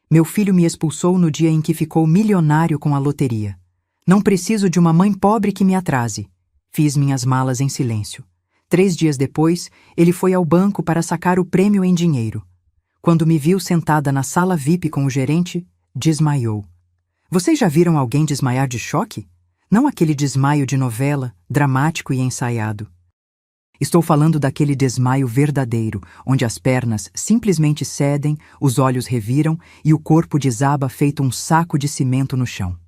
Meu filho me expulsou no dia em que ficou milionário com a loteria. Não preciso de uma mãe pobre que me atrase. Fiz minhas malas em silêncio. 3 dias depois, ele foi ao banco para sacar o prêmio em dinheiro. Quando me viu sentada na sala VIP com o gerente, desmaiou. Vocês já viram alguém desmaiar de choque? Não aquele desmaio de novela, dramático e ensaiado. Estou falando daquele desmaio verdadeiro, onde as pernas simplesmente cedem, os olhos reviram e o corpo desaba feito um saco de cimento no chão.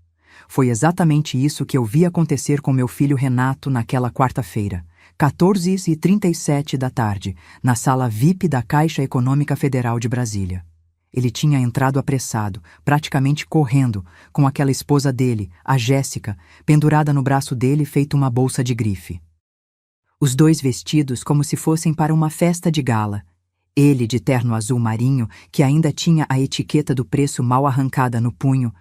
Foi exatamente isso que eu vi acontecer com meu filho Renato naquela quarta-feira, 14h37 da tarde, na sala VIP da Caixa Econômica Federal de Brasília. Ele tinha entrado apressado, praticamente correndo, com aquela esposa dele, a Jéssica, pendurada no braço dele feito uma bolsa de grife. Os dois vestidos como se fossem para uma festa de gala. Ele de terno azul marinho, que ainda tinha a etiqueta do preço mal arrancada no punho,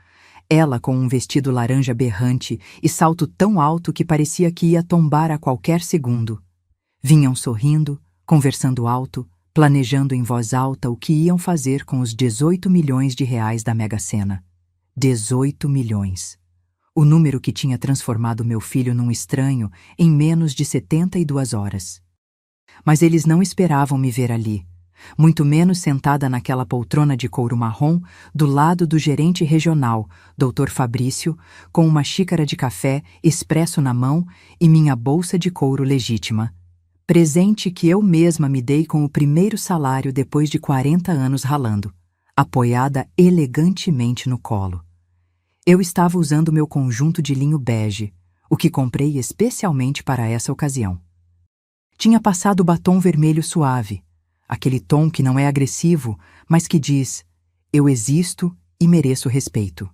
ela com um vestido laranja berrante e salto tão alto que parecia que ia tombar a qualquer segundo. Vinham sorrindo, conversando alto, planejando em voz alta o que iam fazer com os 18 milhões de reais da Mega Sena. 18 milhões. O número que tinha transformado meu filho num estranho em menos de 72 horas. Mas eles não esperavam me ver ali, muito menos sentada naquela poltrona de couro marrom do lado do gerente regional, Dr. Fabrício, com uma xícara de café expresso na mão e minha bolsa de couro legítima. Presente que eu mesma me dei com o primeiro salário depois de 40 anos ralando, apoiada elegantemente no colo. Eu estava usando meu conjunto de linho bege, o que comprei especialmente para essa ocasião. Tinha passado batom vermelho suave, aquele tom que não é agressivo, mas que diz: eu existo e mereço respeito.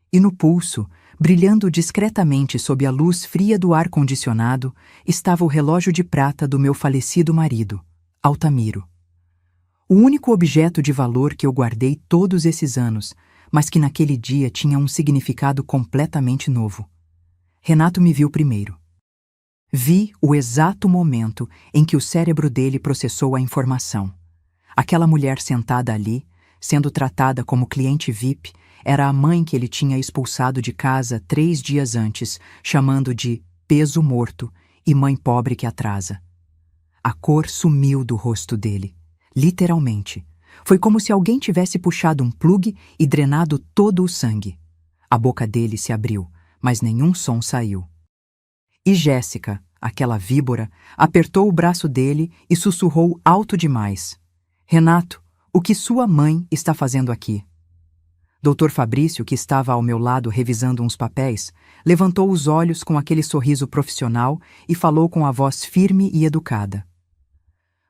E no pulso, brilhando discretamente sob a luz fria do ar-condicionado, estava o relógio de prata do meu falecido marido, Altamiro. O único objeto de valor que eu guardei todos esses anos, mas que naquele dia tinha um significado completamente novo. Renato me viu primeiro. Vi o exato momento em que o cérebro dele processou a informação. Aquela mulher sentada ali, sendo tratada como cliente VIP, era a mãe que ele tinha expulsado de casa 3 dias antes, chamando de peso morto e mãe pobre que atrasa. A cor sumiu do rosto dele, literalmente. Foi como se alguém tivesse puxado um plugue e drenado todo o sangue. A boca dele se abriu, mas nenhum som saiu. E Jéssica, aquela víbora, apertou o braço dele e sussurrou alto demais: Renato, o que sua mãe está fazendo aqui? Dr. Fabrício, que estava ao meu lado revisando uns papéis, levantou os olhos com aquele sorriso profissional e falou com a voz firme e educada.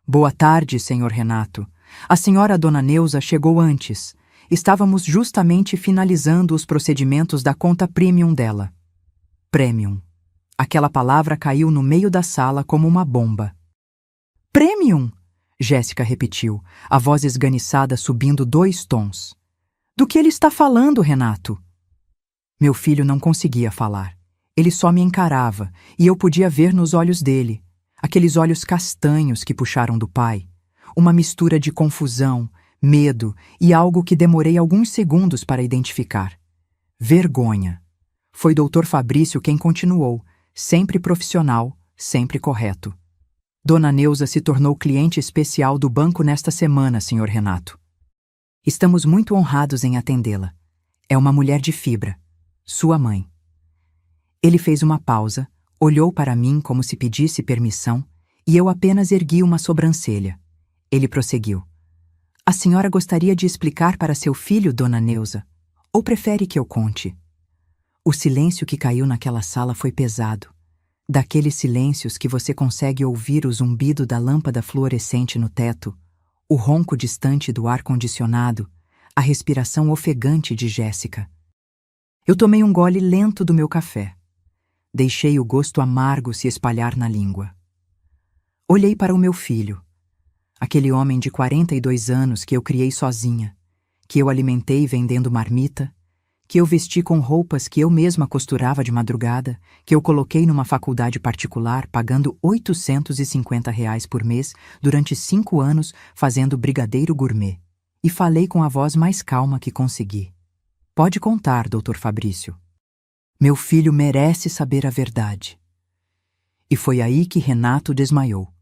Boa tarde, senhor Renato. A senhora Dona Neuza chegou antes. Estávamos justamente finalizando os procedimentos da conta premium dela. Premium. Aquela palavra caiu no meio da sala como uma bomba. Premium! Jéssica repetiu, a voz esganiçada subindo 2 tons. Do que ele está falando, Renato? Meu filho não conseguia falar. Ele só me encarava, e eu podia ver nos olhos dele, aqueles olhos castanhos que puxaram do pai, uma mistura de confusão, medo e algo que demorei alguns segundos para identificar. Vergonha. Foi Dr. Fabrício quem continuou, sempre profissional, sempre correto. Dona Neuza se tornou cliente especial do banco nesta semana, Sr. Renato. Estamos muito honrados em atendê-la. É uma mulher de fibra, sua mãe. Ele fez uma pausa, olhou para mim como se pedisse permissão, e eu apenas ergui uma sobrancelha. Ele prosseguiu. A senhora gostaria de explicar para seu filho, Dona Neuza? Ou prefere que eu conte? O silêncio que caiu naquela sala foi pesado. Daqueles silêncios que você consegue ouvir o zumbido da lâmpada fluorescente no teto, o ronco distante do ar-condicionado, a respiração ofegante de Jéssica. Eu tomei um gole lento do meu café. Deixei o gosto amargo se espalhar na língua. Olhei para o meu filho, aquele homem de 42 anos que eu criei sozinha, que eu alimentei vendendo marmita, que eu vesti com roupas que eu mesma costurava de madrugada, que eu coloquei numa faculdade particular pagando R$ 850 por mês durante 5 anos fazendo brigadeiro gourmet. e falei com a voz mais calma que consegui. Pode contar, Dr. Fabrício. Meu filho merece saber a verdade. E foi aí que Renato desmaiou.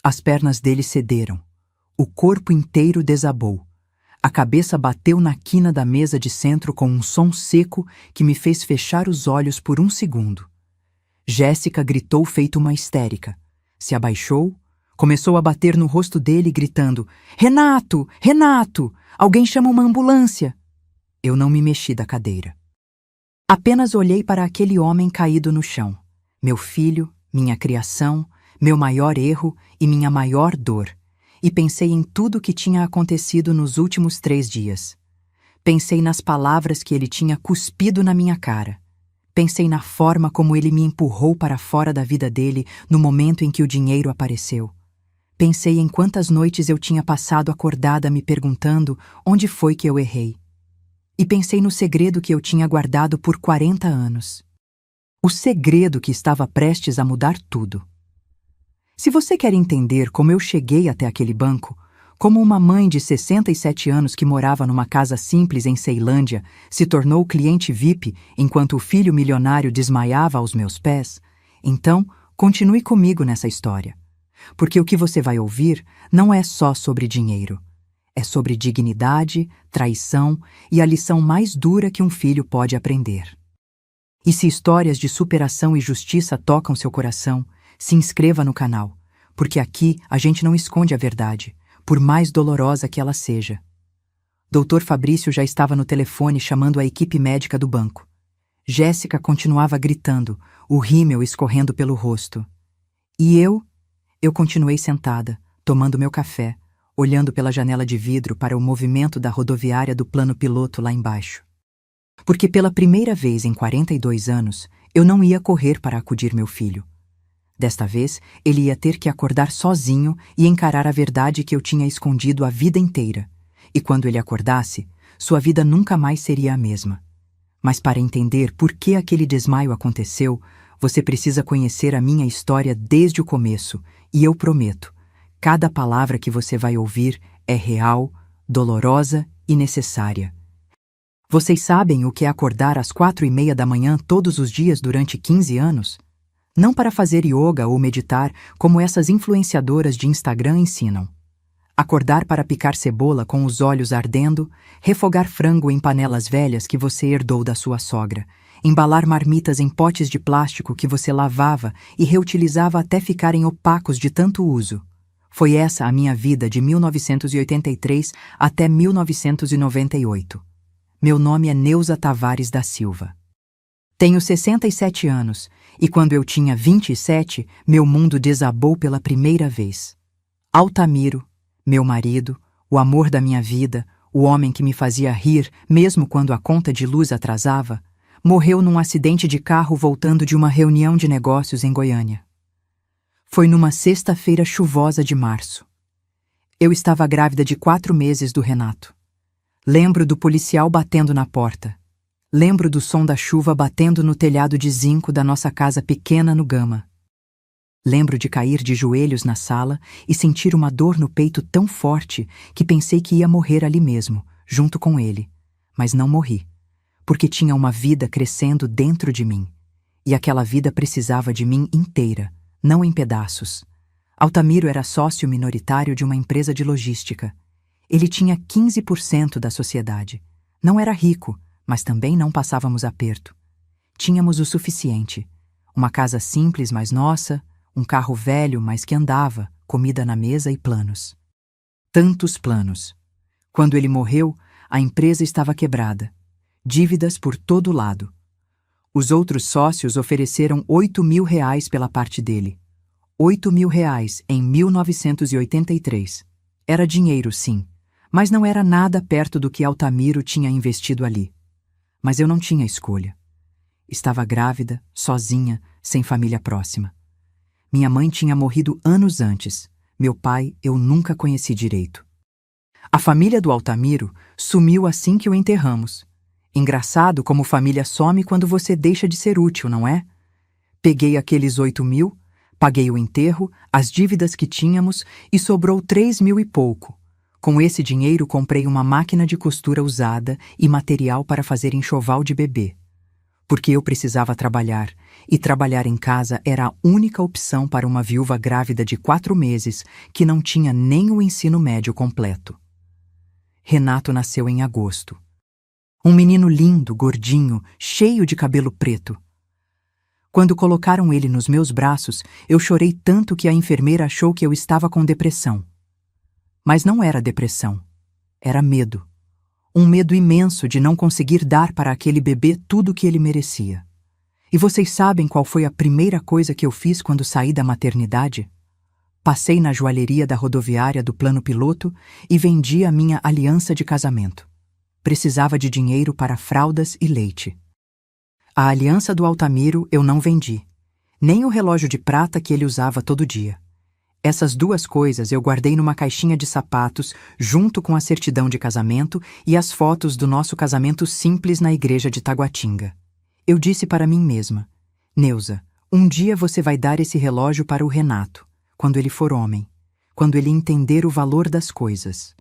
As pernas dele cederam. O corpo inteiro desabou. A cabeça bateu na quina da mesa de centro com um som seco que me fez fechar os olhos por um segundo. Jéssica gritou feito uma histérica. Se abaixou, começou a bater no rosto dele, gritando: Renato! Renato! Alguém chama uma ambulância! Eu não me mexi da cadeira. Apenas olhei para aquele homem caído no chão. Meu filho, minha criação, meu maior erro e minha maior dor. E pensei em tudo o que tinha acontecido nos últimos 3 dias. Pensei nas palavras que ele tinha cuspido na minha cara. Pensei na forma como ele me empurrou para fora da vida dele no momento em que o dinheiro apareceu. Pensei em quantas noites eu tinha passado acordada me perguntando onde foi que eu errei. E pensei no segredo que eu tinha guardado por 40 anos. O segredo que estava prestes a mudar tudo. Se você quer entender como eu cheguei até aquele banco, como uma mãe de 67 anos que morava numa casa simples em Ceilândia se tornou cliente VIP enquanto o filho milionário desmaiava aos meus pés, então continue comigo nessa história. Porque o que você vai ouvir não é só sobre dinheiro. É sobre dignidade, traição e a lição mais dura que um filho pode aprender. E se histórias de superação e justiça tocam seu coração, se inscreva no canal, porque aqui a gente não esconde a verdade, por mais dolorosa que ela seja. Dr. Fabrício já estava no telefone chamando a equipe médica do banco. Jéssica continuava gritando, o rímel escorrendo pelo rosto. E eu continuei sentada, tomando meu café, olhando pela janela de vidro para o movimento da rodoviária do plano piloto lá embaixo. Porque pela primeira vez em 42 anos, eu não ia correr para acudir meu filho. Desta vez, ele ia ter que acordar sozinho e encarar a verdade que eu tinha escondido a vida inteira. E quando ele acordasse, sua vida nunca mais seria a mesma. Mas para entender por que aquele desmaio aconteceu, você precisa conhecer a minha história desde o começo, e eu prometo, cada palavra que você vai ouvir é real, dolorosa e necessária. Vocês sabem o que é acordar às 4:30 da manhã todos os dias durante 15 anos? Não para fazer yoga ou meditar, como essas influenciadoras de Instagram ensinam. Acordar para picar cebola com os olhos ardendo, refogar frango em panelas velhas que você herdou da sua sogra, embalar marmitas em potes de plástico que você lavava e reutilizava até ficarem opacos de tanto uso. Foi essa a minha vida de 1983 até 1998. Meu nome é Neuza Tavares da Silva. Tenho 67 anos, e quando eu tinha 27, meu mundo desabou pela primeira vez. Altamiro, meu marido, o amor da minha vida, o homem que me fazia rir mesmo quando a conta de luz atrasava, morreu num acidente de carro voltando de uma reunião de negócios em Goiânia. Foi numa sexta-feira chuvosa de março. Eu estava grávida de 4 meses do Renato. Lembro do policial batendo na porta. Lembro do som da chuva batendo no telhado de zinco da nossa casa pequena no Gama. Lembro de cair de joelhos na sala e sentir uma dor no peito tão forte que pensei que ia morrer ali mesmo, junto com ele. Mas não morri, porque tinha uma vida crescendo dentro de mim. E aquela vida precisava de mim inteira, não em pedaços. Altamiro era sócio minoritário de uma empresa de logística. Ele tinha 15% da sociedade. Não era rico, mas também não passávamos aperto. Tínhamos o suficiente. Uma casa simples, mas nossa, um carro velho, mas que andava, comida na mesa e planos. Tantos planos. Quando ele morreu, a empresa estava quebrada. Dívidas por todo lado. Os outros sócios ofereceram R$ 8.000 pela parte dele. R$ 8.000 em 1983. Era dinheiro, sim, mas não era nada perto do que Altamiro tinha investido ali. Mas eu não tinha escolha. Estava grávida, sozinha, sem família próxima. Minha mãe tinha morrido anos antes. Meu pai eu nunca conheci direito. A família do Altamiro sumiu assim que o enterramos. Engraçado como família some quando você deixa de ser útil, não é? Peguei aqueles 8.000, paguei o enterro, as dívidas que tínhamos e sobrou 3.000 e pouco. Com esse dinheiro comprei uma máquina de costura usada e material para fazer enxoval de bebê. Porque eu precisava trabalhar, e trabalhar em casa era a única opção para uma viúva grávida de 4 meses que não tinha nem o ensino médio completo. Renato nasceu em agosto. Um menino lindo, gordinho, cheio de cabelo preto. Quando colocaram ele nos meus braços, eu chorei tanto que a enfermeira achou que eu estava com depressão. Mas não era depressão, era medo. Um medo imenso de não conseguir dar para aquele bebê tudo o que ele merecia. E vocês sabem qual foi a primeira coisa que eu fiz quando saí da maternidade? Passei na joalheria da rodoviária do plano piloto e vendi a minha aliança de casamento. Precisava de dinheiro para fraldas e leite. A aliança do Altamiro eu não vendi, nem o relógio de prata que ele usava todo dia. Essas 2 coisas eu guardei numa caixinha de sapatos junto com a certidão de casamento e as fotos do nosso casamento simples na igreja de Taguatinga. Eu disse para mim mesma: Neuza, um dia você vai dar esse relógio para o Renato, quando ele for homem, quando ele entender o valor das coisas.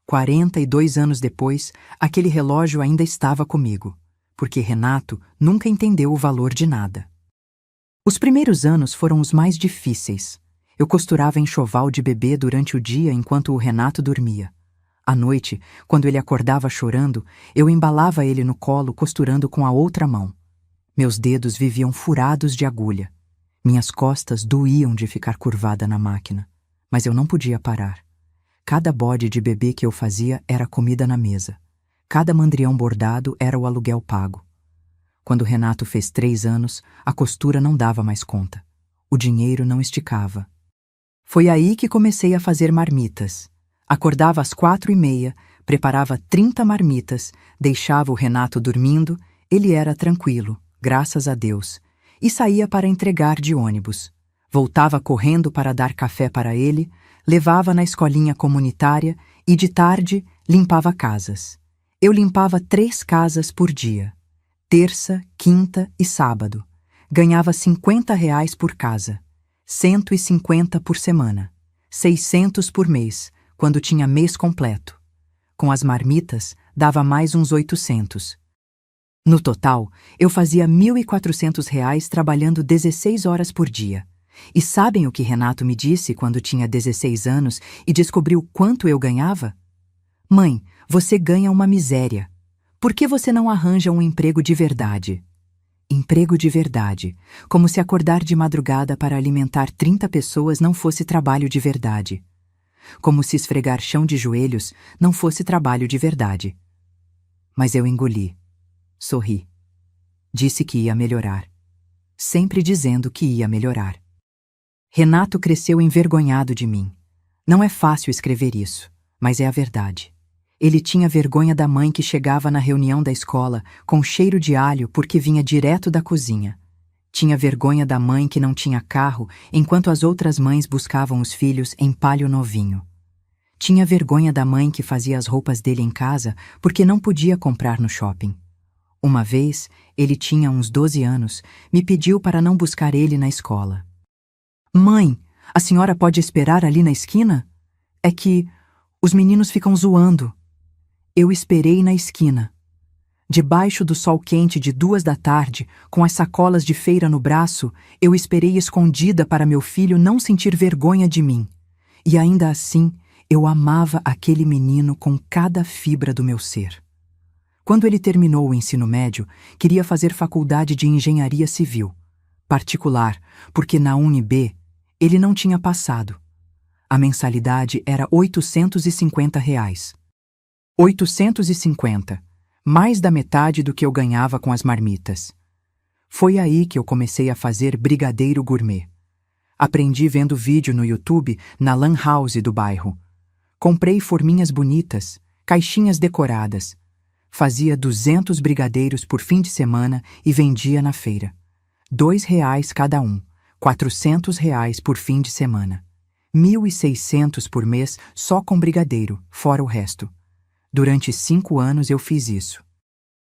42 anos depois, aquele relógio ainda estava comigo, porque Renato nunca entendeu o valor de nada. Os primeiros anos foram os mais difíceis. Eu costurava enxoval de bebê durante o dia enquanto o Renato dormia. À noite, quando ele acordava chorando, eu embalava ele no colo costurando com a outra mão. Meus dedos viviam furados de agulha. Minhas costas doíam de ficar curvada na máquina, mas eu não podia parar. Cada bode de bebê que eu fazia era comida na mesa. Cada mandrião bordado era o aluguel pago. Quando Renato fez 3 anos, a costura não dava mais conta. O dinheiro não esticava. Foi aí que comecei a fazer marmitas. Acordava às 4h30, preparava 30 marmitas, deixava o Renato dormindo, ele era tranquilo, graças a Deus, e saía para entregar de ônibus. Voltava correndo para dar café para ele, levava na escolinha comunitária e, de tarde, limpava casas. Eu limpava 3 casas por dia, terça, quinta e sábado. Ganhava R$ 50 por casa. 150 por semana, 600 por mês, quando tinha mês completo. Com as marmitas, dava mais uns 800. No total, eu fazia R$ 1.400 trabalhando 16 horas por dia. E sabem o que Renato me disse quando tinha 16 anos e descobriu quanto eu ganhava? Mãe, você ganha uma miséria. Por que você não arranja um emprego de verdade? Emprego de verdade, como se acordar de madrugada para alimentar 30 pessoas não fosse trabalho de verdade. Como se esfregar chão de joelhos não fosse trabalho de verdade. Mas eu engoli. Sorri. Disse que ia melhorar. Sempre dizendo que ia melhorar. Renato cresceu envergonhado de mim. Não é fácil escrever isso, mas é a verdade. Ele tinha vergonha da mãe que chegava na reunião da escola com cheiro de alho porque vinha direto da cozinha. Tinha vergonha da mãe que não tinha carro enquanto as outras mães buscavam os filhos em palio novinho. Tinha vergonha da mãe que fazia as roupas dele em casa porque não podia comprar no shopping. Uma vez, ele tinha uns 12 anos, me pediu para não buscar ele na escola. Mãe, a senhora pode esperar ali na esquina? É que os meninos ficam zoando. Eu esperei na esquina. Debaixo do sol quente de 2 da tarde, com as sacolas de feira no braço, eu esperei escondida para meu filho não sentir vergonha de mim. E ainda assim, eu amava aquele menino com cada fibra do meu ser. Quando ele terminou o ensino médio, queria fazer faculdade de engenharia civil. Particular, porque na UniB, ele não tinha passado. A mensalidade era R$ 850. 850, mais da metade do que eu ganhava com as marmitas. Foi aí que eu comecei a fazer brigadeiro gourmet. Aprendi vendo vídeo no YouTube na Lan House do bairro. Comprei forminhas bonitas, caixinhas decoradas. Fazia 200 brigadeiros por fim de semana e vendia na feira. R$ 2 cada um, R$ 400 por fim de semana. 1.600 por mês só com brigadeiro, fora o resto. Durante 5 anos eu fiz isso.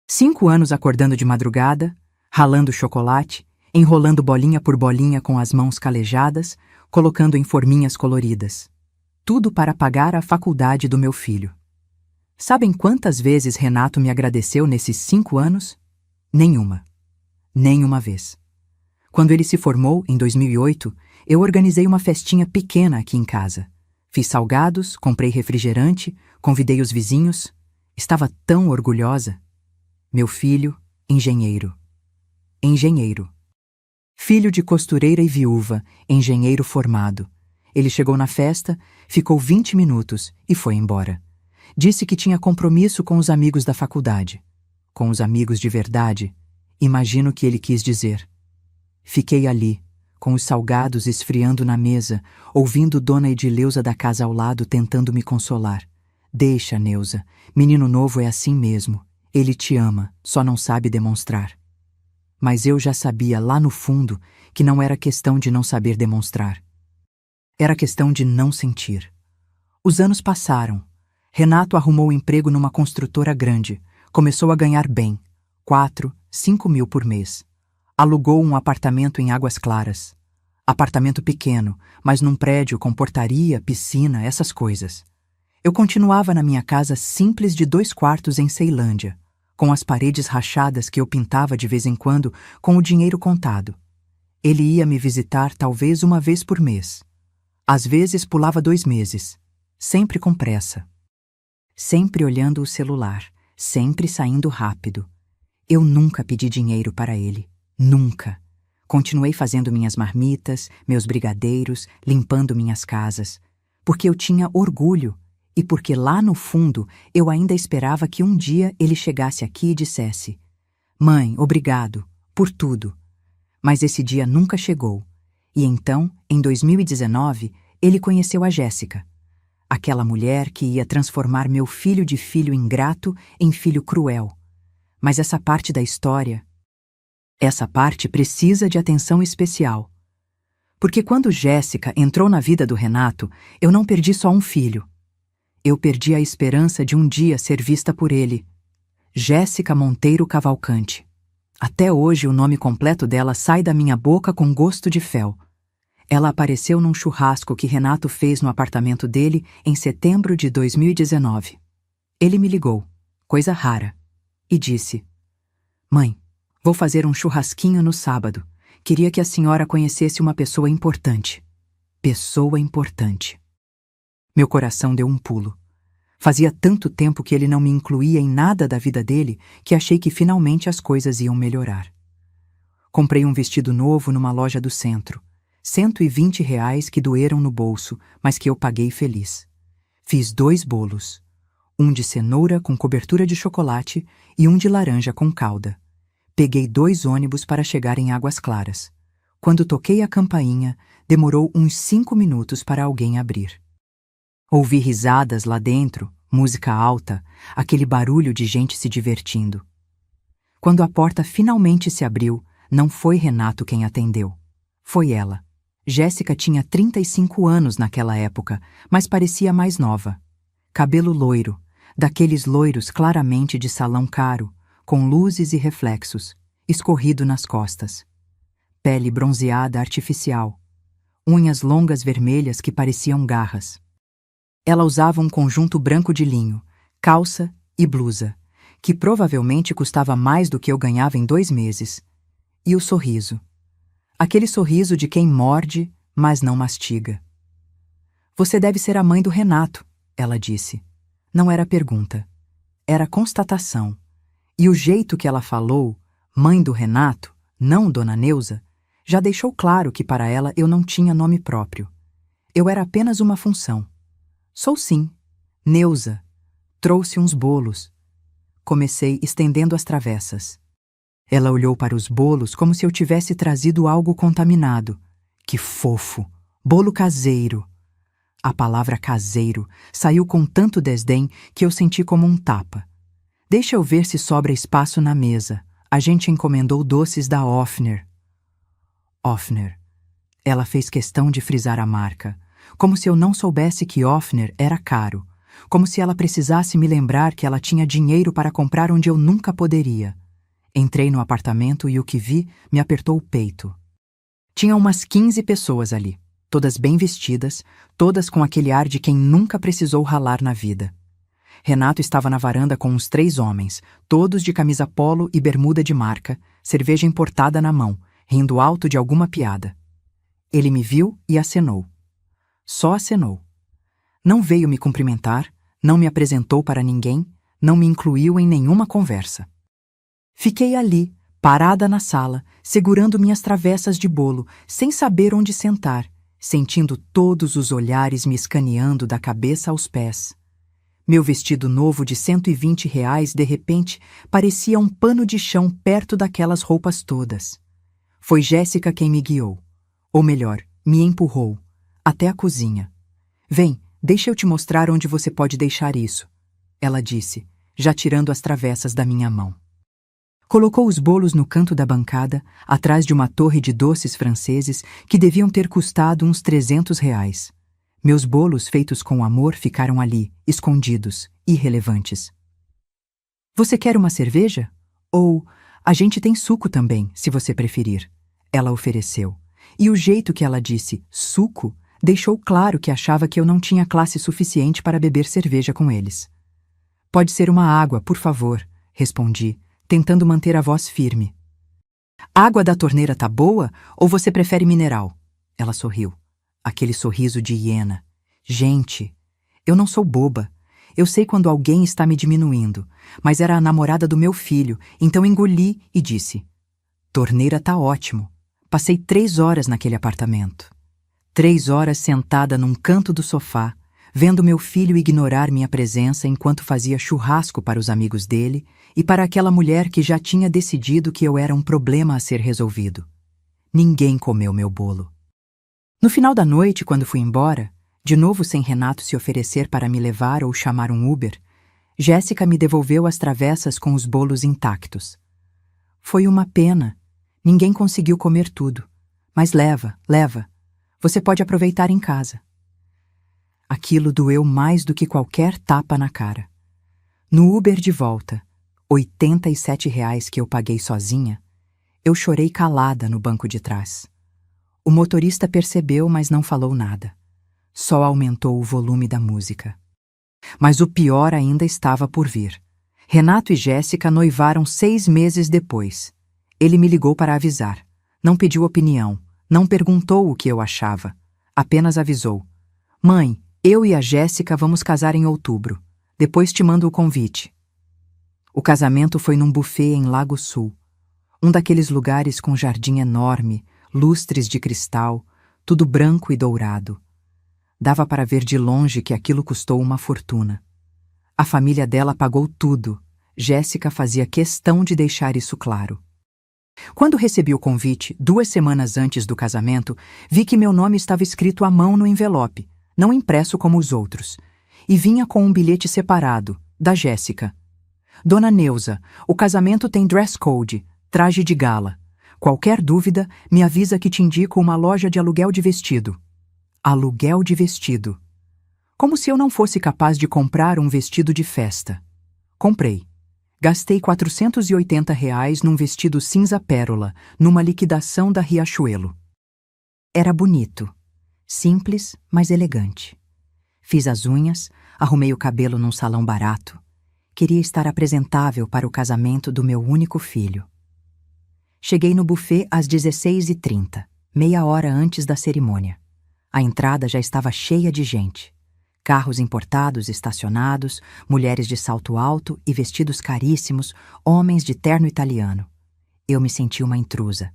5 anos acordando de madrugada, ralando chocolate, enrolando bolinha por bolinha com as mãos calejadas, colocando em forminhas coloridas. tudo para pagar a faculdade do meu filho. Sabem quantas vezes Renato me agradeceu nesses 5 anos? Nenhuma. Nem uma vez. Quando ele se formou, em 2008, eu organizei uma festinha pequena aqui em casa. Fiz salgados, comprei refrigerante, convidei os vizinhos. Estava tão orgulhosa. Meu filho, engenheiro. Engenheiro. Filho de costureira e viúva, engenheiro formado. Ele chegou na festa, ficou 20 minutos e foi embora. Disse que tinha compromisso com os amigos da faculdade. Com os amigos de verdade, imagino que ele quis dizer. Fiquei ali, com os salgados esfriando na mesa, ouvindo Dona Edileuza da casa ao lado tentando me consolar. Deixa, Neuza, menino novo é assim mesmo. Ele te ama, só não sabe demonstrar. Mas eu já sabia lá no fundo que não era questão de não saber demonstrar. Era questão de não sentir. Os anos passaram. Renato arrumou emprego numa construtora grande. Começou a ganhar bem. 4, 5 mil por mês. Alugou um apartamento em Águas Claras. Apartamento pequeno, mas num prédio com portaria, piscina, essas coisas. Eu continuava na minha casa simples de 2 quartos em Ceilândia, com as paredes rachadas que eu pintava de vez em quando com o dinheiro contado. Ele ia me visitar talvez uma vez por mês. Às vezes pulava 2 meses, sempre com pressa. Sempre olhando o celular, sempre saindo rápido. Eu nunca pedi dinheiro para ele, nunca. Continuei fazendo minhas marmitas, meus brigadeiros, limpando minhas casas, porque eu tinha orgulho e porque lá no fundo eu ainda esperava que um dia ele chegasse aqui e dissesse: "Mãe, obrigado por tudo." Mas esse dia nunca chegou. E então, em 2019, ele conheceu a Jéssica. Aquela mulher que ia transformar meu filho de filho ingrato em filho cruel. Mas essa parte da história, essa parte precisa de atenção especial. Porque quando Jéssica entrou na vida do Renato, eu não perdi só um filho. Eu perdi a esperança de um dia ser vista por ele. Jéssica Monteiro Cavalcante. Até hoje o nome completo dela sai da minha boca com gosto de fel. Ela apareceu num churrasco que Renato fez no apartamento dele em setembro de 2019. Ele me ligou, coisa rara, e disse: "Mãe, vou fazer um churrasquinho no sábado. Queria que a senhora conhecesse uma pessoa importante." Pessoa importante. Meu coração deu um pulo. Fazia tanto tempo que ele não me incluía em nada da vida dele que achei que finalmente as coisas iam melhorar. Comprei um vestido novo numa loja do centro. R$ 120 que doeram no bolso, mas que eu paguei feliz. Fiz 2 bolos. Um de cenoura com cobertura de chocolate e um de laranja com calda. Peguei 2 ônibus para chegar em Águas Claras. Quando toquei a campainha, demorou uns 5 minutos para alguém abrir. Ouvi risadas lá dentro, música alta, aquele barulho de gente se divertindo. Quando a porta finalmente se abriu, não foi Renato quem atendeu. Foi ela. Jéssica tinha 35 anos naquela época, mas parecia mais nova. Cabelo loiro, daqueles loiros claramente de salão caro, com luzes e reflexos, escorrido nas costas. Pele bronzeada artificial. Unhas longas vermelhas que pareciam garras. Ela usava um conjunto branco de linho, calça e blusa, que provavelmente custava mais do que eu ganhava em 2 meses. E o sorriso. Aquele sorriso de quem morde, mas não mastiga. "Você deve ser a mãe do Renato", ela disse. Não era pergunta. Era constatação. E o jeito que ela falou, mãe do Renato, não Dona Neuza, já deixou claro que para ela eu não tinha nome próprio. Eu era apenas uma função. "Sou sim. Neuza. Trouxe uns bolos." Comecei estendendo as travessas. Ela olhou para os bolos como se eu tivesse trazido algo contaminado. Que fofo! Bolo caseiro! A palavra caseiro saiu com tanto desdém que eu senti como um tapa. "Deixa eu ver se sobra espaço na mesa. A gente encomendou doces da Hofner." Hofner. Ela fez questão de frisar a marca. Como se eu não soubesse que Hofner era caro. Como se ela precisasse me lembrar que ela tinha dinheiro para comprar onde eu nunca poderia. Entrei no apartamento e o que vi me apertou o peito. Tinha umas 15 pessoas ali. todas bem vestidas, todas com aquele ar de quem nunca precisou ralar na vida. Renato estava na varanda com uns 3 homens, todos de camisa polo e bermuda de marca, cerveja importada na mão, rindo alto de alguma piada. Ele me viu e acenou. Só acenou. Não veio me cumprimentar, não me apresentou para ninguém, não me incluiu em nenhuma conversa. Fiquei ali, parada na sala, segurando minhas travessas de bolo, sem saber onde sentar, sentindo todos os olhares me escaneando da cabeça aos pés. Meu vestido novo de R$ 120, de repente, parecia um pano de chão perto daquelas roupas todas. Foi Jéssica quem me guiou. Ou melhor, me empurrou. Até a cozinha. Vem, deixa eu te mostrar onde você pode deixar isso, ela disse, já tirando as travessas da minha mão. Colocou os bolos no canto da bancada, atrás de uma torre de doces franceses que deviam ter custado uns R$ 300. Meus bolos feitos com amor ficaram ali, escondidos, irrelevantes. Você quer uma cerveja? Ou, a gente tem suco também, se você preferir. Ela ofereceu. E o jeito que ela disse, suco, deixou claro que achava que eu não tinha classe suficiente para beber cerveja com eles. Pode ser uma água, por favor, respondi, tentando manter a voz firme. Água da torneira tá boa ou você prefere mineral? Ela sorriu. Aquele sorriso de hiena. Gente, eu não sou boba. Eu sei quando alguém está me diminuindo, mas era a namorada do meu filho, então engoli e disse: torneira tá ótimo. Passei 3 horas naquele apartamento. 3 horas sentada num canto do sofá, vendo meu filho ignorar minha presença enquanto fazia churrasco para os amigos dele e para aquela mulher que já tinha decidido que eu era um problema a ser resolvido. Ninguém comeu meu bolo. No final da noite, quando fui embora, de novo sem Renato se oferecer para me levar ou chamar um Uber, Jéssica me devolveu as travessas com os bolos intactos. Foi uma pena. Ninguém conseguiu comer tudo. Mas leva. Você pode aproveitar em casa. Aquilo doeu mais do que qualquer tapa na cara. No Uber de volta, R$ 87 que eu paguei sozinha, eu chorei calada no banco de trás. O motorista percebeu, mas não falou nada. Só aumentou o volume da música. Mas o pior ainda estava por vir. Renato e Jéssica noivaram 6 meses depois. Ele me ligou para avisar. Não pediu opinião, não perguntou o que eu achava. Apenas avisou. Mãe, eu e a Jéssica vamos casar em outubro. Depois te mando o convite. O casamento foi num buffet em Lago Sul. Um daqueles lugares com jardim enorme, lustres de cristal, tudo branco e dourado. Dava para ver de longe que aquilo custou uma fortuna. A família dela pagou tudo. Jéssica fazia questão de deixar isso claro. Quando recebi o convite, 2 semanas antes do casamento, vi que meu nome estava escrito à mão no envelope, não impresso como os outros, e vinha com um bilhete separado, da Jéssica. Dona Neuza, o casamento tem dress code, traje de gala. Qualquer dúvida, me avisa que te indico uma loja de aluguel de vestido. Aluguel de vestido. Como se eu não fosse capaz de comprar um vestido de festa. Comprei. Gastei R$ 480 num vestido cinza pérola, numa liquidação da Riachuelo. Era bonito. Simples, mas elegante. Fiz as unhas, arrumei o cabelo num salão barato. Queria estar apresentável para o casamento do meu único filho. Cheguei no buffet às 16h30, meia hora antes da cerimônia. A entrada já estava cheia de gente. Carros importados estacionados, mulheres de salto alto e vestidos caríssimos, homens de terno italiano. Eu me senti uma intrusa.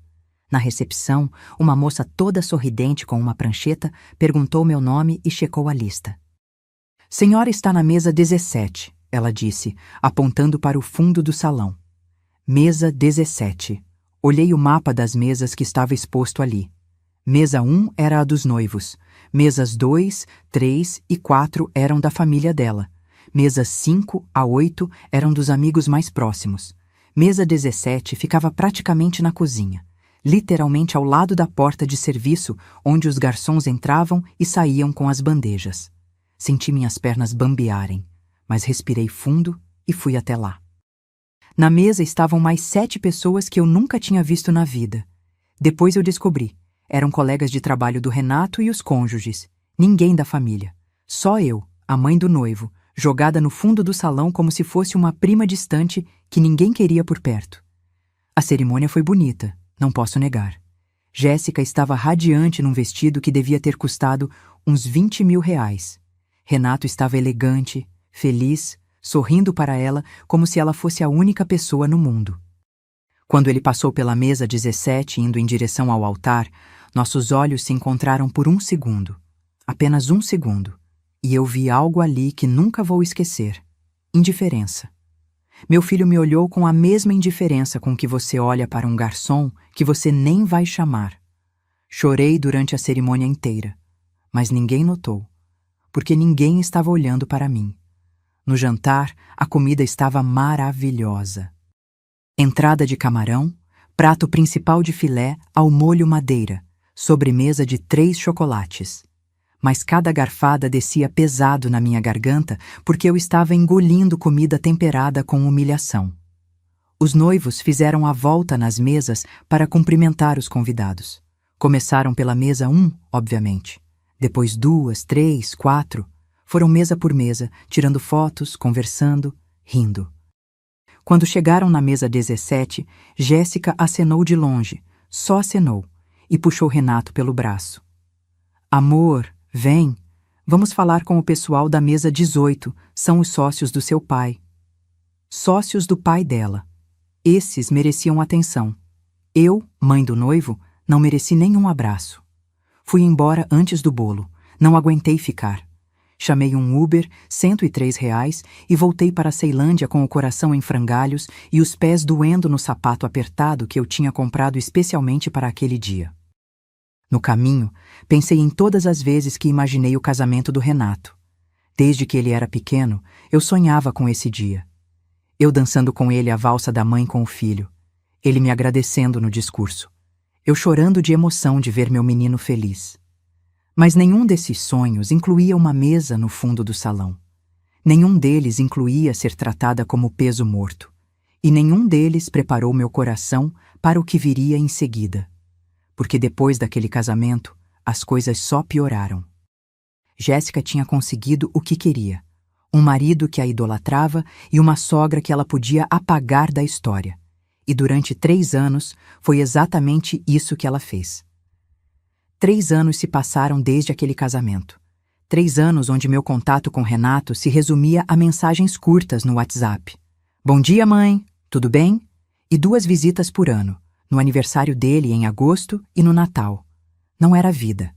Na recepção, uma moça toda sorridente com uma prancheta perguntou meu nome e checou a lista. Senhora está na mesa 17, ela disse, apontando para o fundo do salão. Mesa 17. Olhei o mapa das mesas que estava exposto ali. Mesa 1 era a dos noivos. Mesas 2, 3 e 4 eram da família dela. Mesas 5 a 8 eram dos amigos mais próximos. Mesa 17 ficava praticamente na cozinha, literalmente ao lado da porta de serviço, onde os garçons entravam e saíam com as bandejas. Senti minhas pernas bambearem, mas respirei fundo e fui até lá. Na mesa estavam mais 7 pessoas que eu nunca tinha visto na vida. Depois eu descobri. Eram colegas de trabalho do Renato e os cônjuges. Ninguém da família. Só eu, a mãe do noivo, jogada no fundo do salão como se fosse uma prima distante que ninguém queria por perto. A cerimônia foi bonita, não posso negar. Jéssica estava radiante num vestido que devia ter custado uns 20 mil reais. Renato estava elegante, feliz, sorrindo para ela como se ela fosse a única pessoa no mundo. Quando ele passou pela mesa 17 indo em direção ao altar, nossos olhos se encontraram por um segundo. Apenas um segundo. E eu vi algo ali que nunca vou esquecer. Indiferença. Meu filho me olhou com a mesma indiferença com que você olha para um garçom que você nem vai chamar. Chorei durante a cerimônia inteira, mas ninguém notou, porque ninguém estava olhando para mim. No jantar, a comida estava maravilhosa. Entrada de camarão, prato principal de filé ao molho madeira, sobremesa de 3 chocolates. Mas cada garfada descia pesado na minha garganta porque eu estava engolindo comida temperada com humilhação. Os noivos fizeram a volta nas mesas para cumprimentar os convidados. Começaram pela mesa 1, obviamente. Depois 2, 3, 4. Foram mesa por mesa, tirando fotos, conversando, rindo. Quando chegaram na mesa 17, Jéssica acenou de longe, só acenou, e puxou Renato pelo braço. Amor, vem, vamos falar com o pessoal da mesa 18, são os sócios do seu pai. Sócios do pai dela. Esses mereciam atenção. Eu, mãe do noivo, não mereci nenhum abraço. Fui embora antes do bolo, não aguentei ficar. Chamei um Uber, R$ 103, e voltei para a Ceilândia com o coração em frangalhos e os pés doendo no sapato apertado que eu tinha comprado especialmente para aquele dia. No caminho, pensei em todas as vezes que imaginei o casamento do Renato. Desde que ele era pequeno, eu sonhava com esse dia. Eu dançando com ele a valsa da mãe com o filho. Ele me agradecendo no discurso. Eu chorando de emoção de ver meu menino feliz. Mas nenhum desses sonhos incluía uma mesa no fundo do salão. Nenhum deles incluía ser tratada como peso morto. E nenhum deles preparou meu coração para o que viria em seguida. Porque depois daquele casamento, as coisas só pioraram. Jéssica tinha conseguido o que queria. Um marido que a idolatrava e uma sogra que ela podia apagar da história. E durante 3 anos, foi exatamente isso que ela fez. 3 anos se passaram desde aquele casamento. 3 anos onde meu contato com Renato se resumia a mensagens curtas no WhatsApp. Bom dia, mãe. Tudo bem? E 2 visitas por ano. No aniversário dele em agosto e no Natal. Não era vida.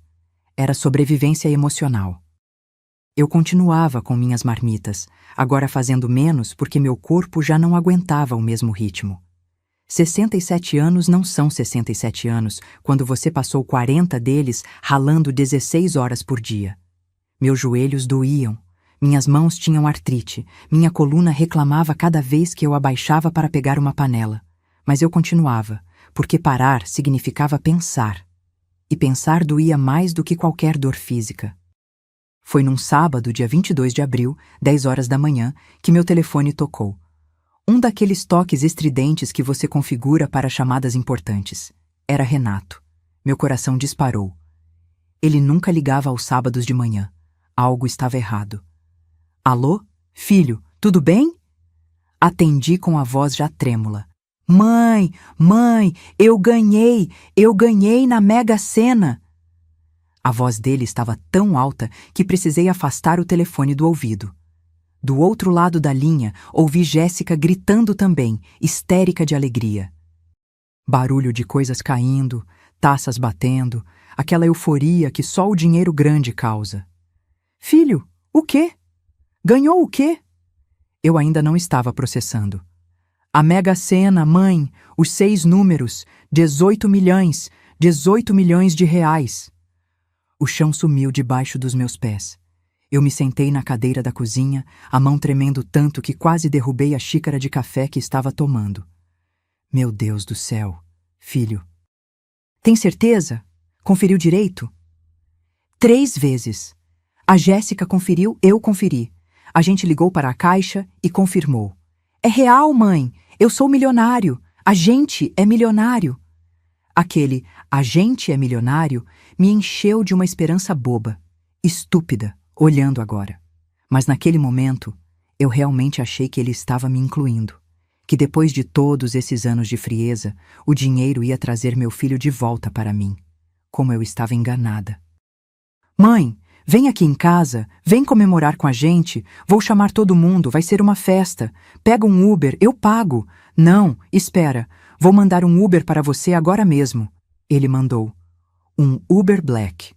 Era sobrevivência emocional. Eu continuava com minhas marmitas, agora fazendo menos porque meu corpo já não aguentava o mesmo ritmo. 67 anos não são 67 anos quando você passou 40 deles ralando 16 horas por dia. Meus joelhos doíam, minhas mãos tinham artrite, minha coluna reclamava cada vez que eu abaixava para pegar uma panela. Mas eu continuava, porque parar significava pensar. E pensar doía mais do que qualquer dor física. Foi num sábado, dia 22 de abril, 10 horas da manhã, que meu telefone tocou. Um daqueles toques estridentes que você configura para chamadas importantes. Era Renato. Meu coração disparou. Ele nunca ligava aos sábados de manhã. Algo estava errado. Alô? Filho, tudo bem? Atendi com a voz já trêmula. Mãe, mãe, eu ganhei na Mega Sena. A voz dele estava tão alta que precisei afastar o telefone do ouvido. Do outro lado da linha, ouvi Jéssica gritando também, histérica de alegria. Barulho de coisas caindo, taças batendo, aquela euforia que só o dinheiro grande causa. Filho, o quê? Ganhou o quê? Eu ainda não estava processando. A Mega Sena, mãe, os 6 números, 18 milhões, 18 milhões de reais. O chão sumiu debaixo dos meus pés. Eu me sentei na cadeira da cozinha, a mão tremendo tanto que quase derrubei a xícara de café que estava tomando. Meu Deus do céu, filho. Tem certeza? Conferiu direito? 3 vezes. A Jéssica conferiu, eu conferi. A gente ligou para a Caixa e confirmou. É real, mãe. Eu sou milionário. A gente é milionário. "A gente é milionário", me encheu de uma esperança boba, estúpida, olhando agora. Mas naquele momento, eu realmente achei que ele estava me incluindo. Que depois de todos esses anos de frieza, o dinheiro ia trazer meu filho de volta para mim. Como eu estava enganada. "Mãe, vem aqui em casa, vem comemorar com a gente, vou chamar todo mundo, vai ser uma festa. Pega um Uber, eu pago." "Não, espera, vou mandar um Uber para você agora mesmo." Ele mandou. Um Uber Black.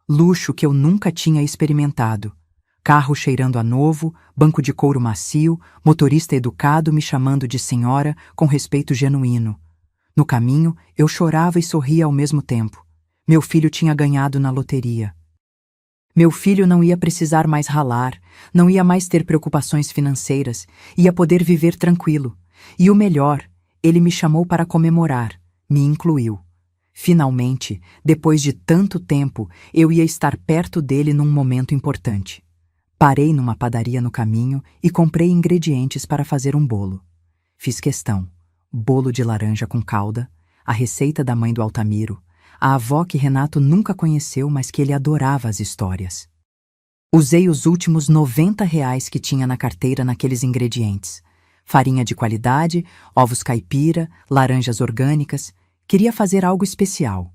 Luxo que eu nunca tinha experimentado. Carro cheirando a novo, banco de couro macio, motorista educado me chamando de senhora com respeito genuíno. No caminho, eu chorava e sorria ao mesmo tempo. Meu filho tinha ganhado na loteria. Meu filho não ia precisar mais ralar, não ia mais ter preocupações financeiras, ia poder viver tranquilo. E o melhor, ele me chamou para comemorar, me incluiu. Finalmente, depois de tanto tempo, eu ia estar perto dele num momento importante. Parei numa padaria no caminho e comprei ingredientes para fazer um bolo. Fiz questão. Bolo de laranja com calda, a receita da mãe do Altamiro, a avó que Renato nunca conheceu, mas que ele adorava as histórias. Usei os últimos R$ 90 que tinha na carteira naqueles ingredientes. Farinha de qualidade, ovos caipira, laranjas orgânicas. Queria fazer algo especial.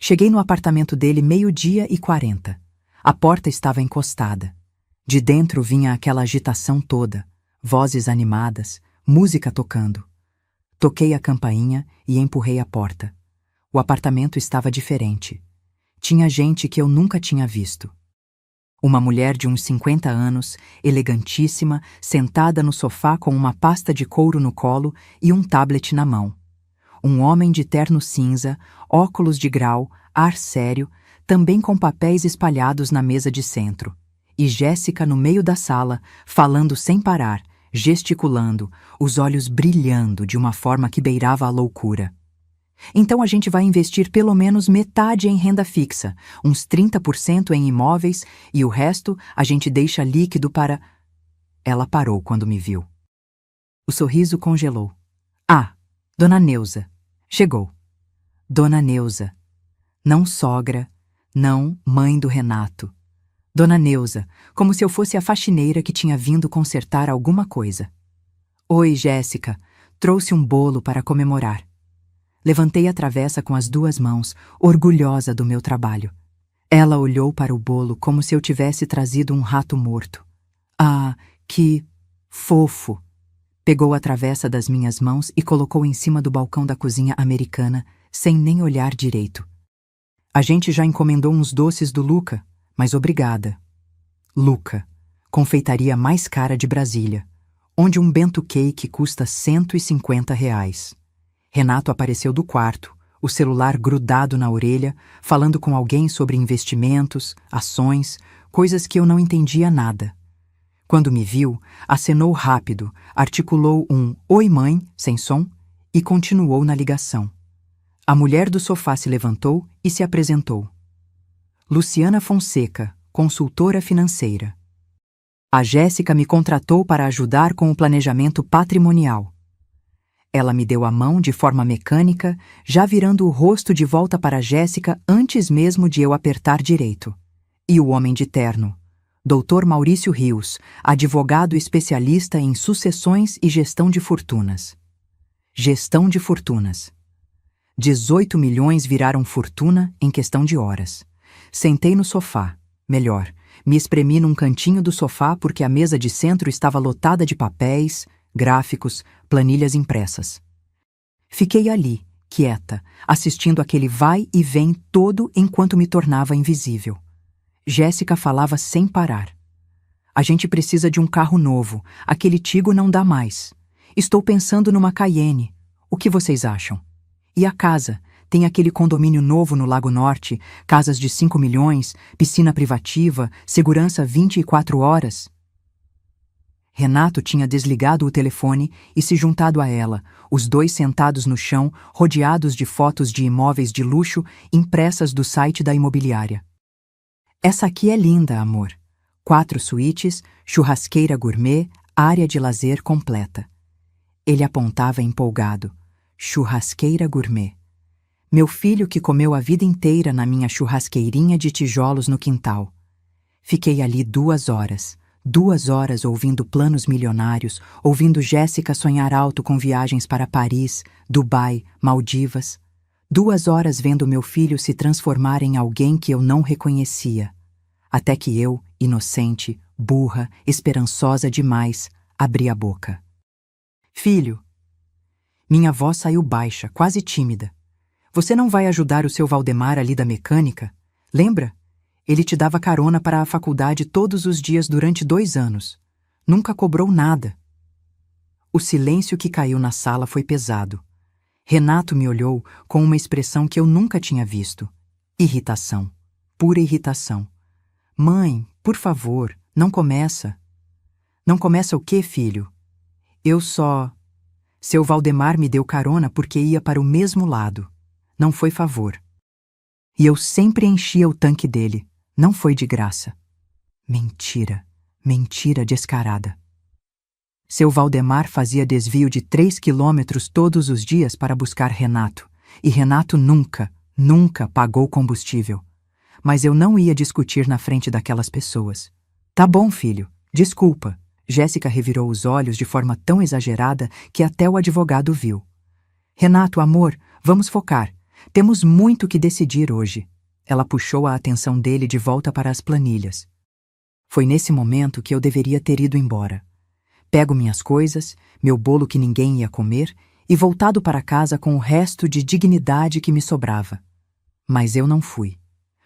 Cheguei no apartamento dele 12:40. A porta estava encostada. De dentro vinha aquela agitação toda, vozes animadas, música tocando. Toquei a campainha e empurrei a porta. O apartamento estava diferente. Tinha gente que eu nunca tinha visto. Uma mulher de uns 50 anos, elegantíssima, sentada no sofá com uma pasta de couro no colo e um tablet na mão. Um homem de terno cinza, óculos de grau, ar sério, também com papéis espalhados na mesa de centro. E Jéssica no meio da sala, falando sem parar, gesticulando, os olhos brilhando de uma forma que beirava a loucura. "Então a gente vai investir pelo menos metade em renda fixa, uns 30% em imóveis e o resto a gente deixa líquido para..." Ela parou quando me viu. O sorriso congelou. "Ah, Dona Neuza. Chegou. Dona Neuza. Não sogra, não mãe do Renato. Dona Neuza, como se eu fosse a faxineira que tinha vindo consertar alguma coisa. Oi, Jéssica. Trouxe um bolo para comemorar." Levantei a travessa com as 2 mãos, orgulhosa do meu trabalho. Ela olhou para o bolo como se eu tivesse trazido um rato morto. "Ah, que fofo!" Pegou a travessa das minhas mãos e colocou em cima do balcão da cozinha americana, sem nem olhar direito. "A gente já encomendou uns doces do Luca, mas obrigada." Luca, confeitaria mais cara de Brasília, onde um bento cake custa R$ 150. Renato apareceu do quarto, o celular grudado na orelha, falando com alguém sobre investimentos, ações, coisas que eu não entendia nada. Quando me viu, acenou rápido, articulou um "Oi, mãe", sem som, e continuou na ligação. A mulher do sofá se levantou e se apresentou. Luciana Fonseca, consultora financeira. A Jéssica me contratou para ajudar com o planejamento patrimonial. Ela me deu a mão de forma mecânica, já virando o rosto de volta para Jéssica antes mesmo de eu apertar direito. E o homem de terno, Dr. Maurício Rios, advogado especialista em sucessões e gestão de fortunas. Gestão de fortunas. 18 milhões viraram fortuna em questão de horas. Sentei no sofá, melhor, me espremi num cantinho do sofá porque a mesa de centro estava lotada de papéis, gráficos, planilhas impressas. Fiquei ali, quieta, assistindo aquele vai e vem todo enquanto me tornava invisível. Jéssica falava sem parar. "A gente precisa de um carro novo, aquele Tigo não dá mais. Estou pensando numa Cayenne. O que vocês acham? E a casa? Tem aquele condomínio novo no Lago Norte, casas de 5 milhões, piscina privativa, segurança 24 horas. Renato tinha desligado o telefone e se juntado a ela, os dois sentados no chão, rodeados de fotos de imóveis de luxo impressas do site da imobiliária. "Essa aqui é linda, amor. 4 suítes, churrasqueira gourmet, área de lazer completa." Ele apontava empolgado. Churrasqueira gourmet. Meu filho que comeu a vida inteira na minha churrasqueirinha de tijolos no quintal. Fiquei ali 2 horas ouvindo planos milionários, ouvindo Jéssica sonhar alto com viagens para Paris, Dubai, Maldivas. 2 horas vendo meu filho se transformar em alguém que eu não reconhecia. Até que eu, inocente, burra, esperançosa demais, abri a boca. Filho. Minha voz saiu baixa, quase tímida. Você não vai ajudar o seu Valdemar ali da mecânica? Lembra? Ele te dava carona para a faculdade todos os dias durante 2 anos. Nunca cobrou nada. O silêncio que caiu na sala foi pesado. Renato me olhou com uma expressão que eu nunca tinha visto. Irritação. Pura irritação. Mãe, por favor, não começa. Não começa o quê, filho? Seu Valdemar me deu carona porque ia para o mesmo lado. Não foi favor. E eu sempre enchia o tanque dele. Não foi de graça. Mentira. Mentira descarada. Seu Valdemar fazia desvio de 3 quilômetros todos os dias para buscar Renato. E Renato nunca pagou combustível. Mas eu não ia discutir na frente daquelas pessoas. Tá bom, filho. Desculpa. Jéssica revirou os olhos de forma tão exagerada que até o advogado viu. Renato, amor, vamos focar. Temos muito que decidir hoje. Ela puxou a atenção dele de volta para as planilhas. Foi nesse momento que eu deveria ter ido embora. Pego minhas coisas, meu bolo que ninguém ia comer, e voltado para casa com o resto de dignidade que me sobrava. Mas eu não fui.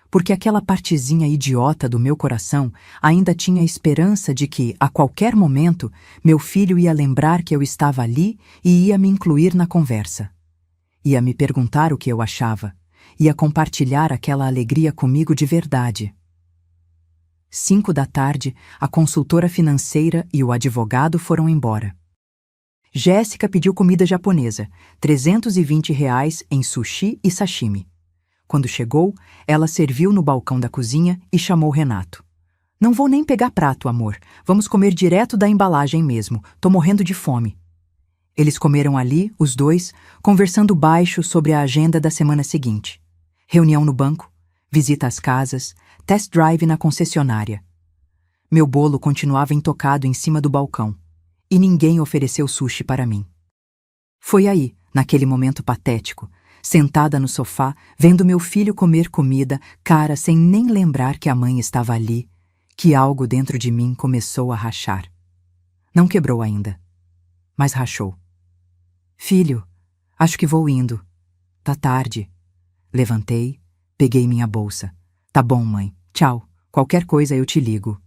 Porque aquela partezinha idiota do meu coração ainda tinha a esperança de que, a qualquer momento, meu filho ia lembrar que eu estava ali e ia me incluir na conversa. Ia me perguntar o que eu achava. Ia compartilhar aquela alegria comigo de verdade. 5 da tarde, a consultora financeira e o advogado foram embora. Jéssica pediu comida japonesa, R$ 320 em sushi e sashimi. Quando chegou, ela serviu no balcão da cozinha e chamou Renato. Não vou nem pegar prato, amor. Vamos comer direto da embalagem mesmo. Tô morrendo de fome. Eles comeram ali, os dois, conversando baixo sobre a agenda da semana seguinte. Reunião no banco, visita às casas, test drive na concessionária. Meu bolo continuava intocado em cima do balcão, e ninguém ofereceu sushi para mim. Foi aí, naquele momento patético, sentada no sofá, vendo meu filho comer comida, cara sem nem lembrar que a mãe estava ali, que algo dentro de mim começou a rachar. Não quebrou ainda, mas rachou. Filho, acho que vou indo. Tá tarde. Levantei, peguei minha bolsa. Tá bom, mãe. Tchau. Qualquer coisa eu te ligo.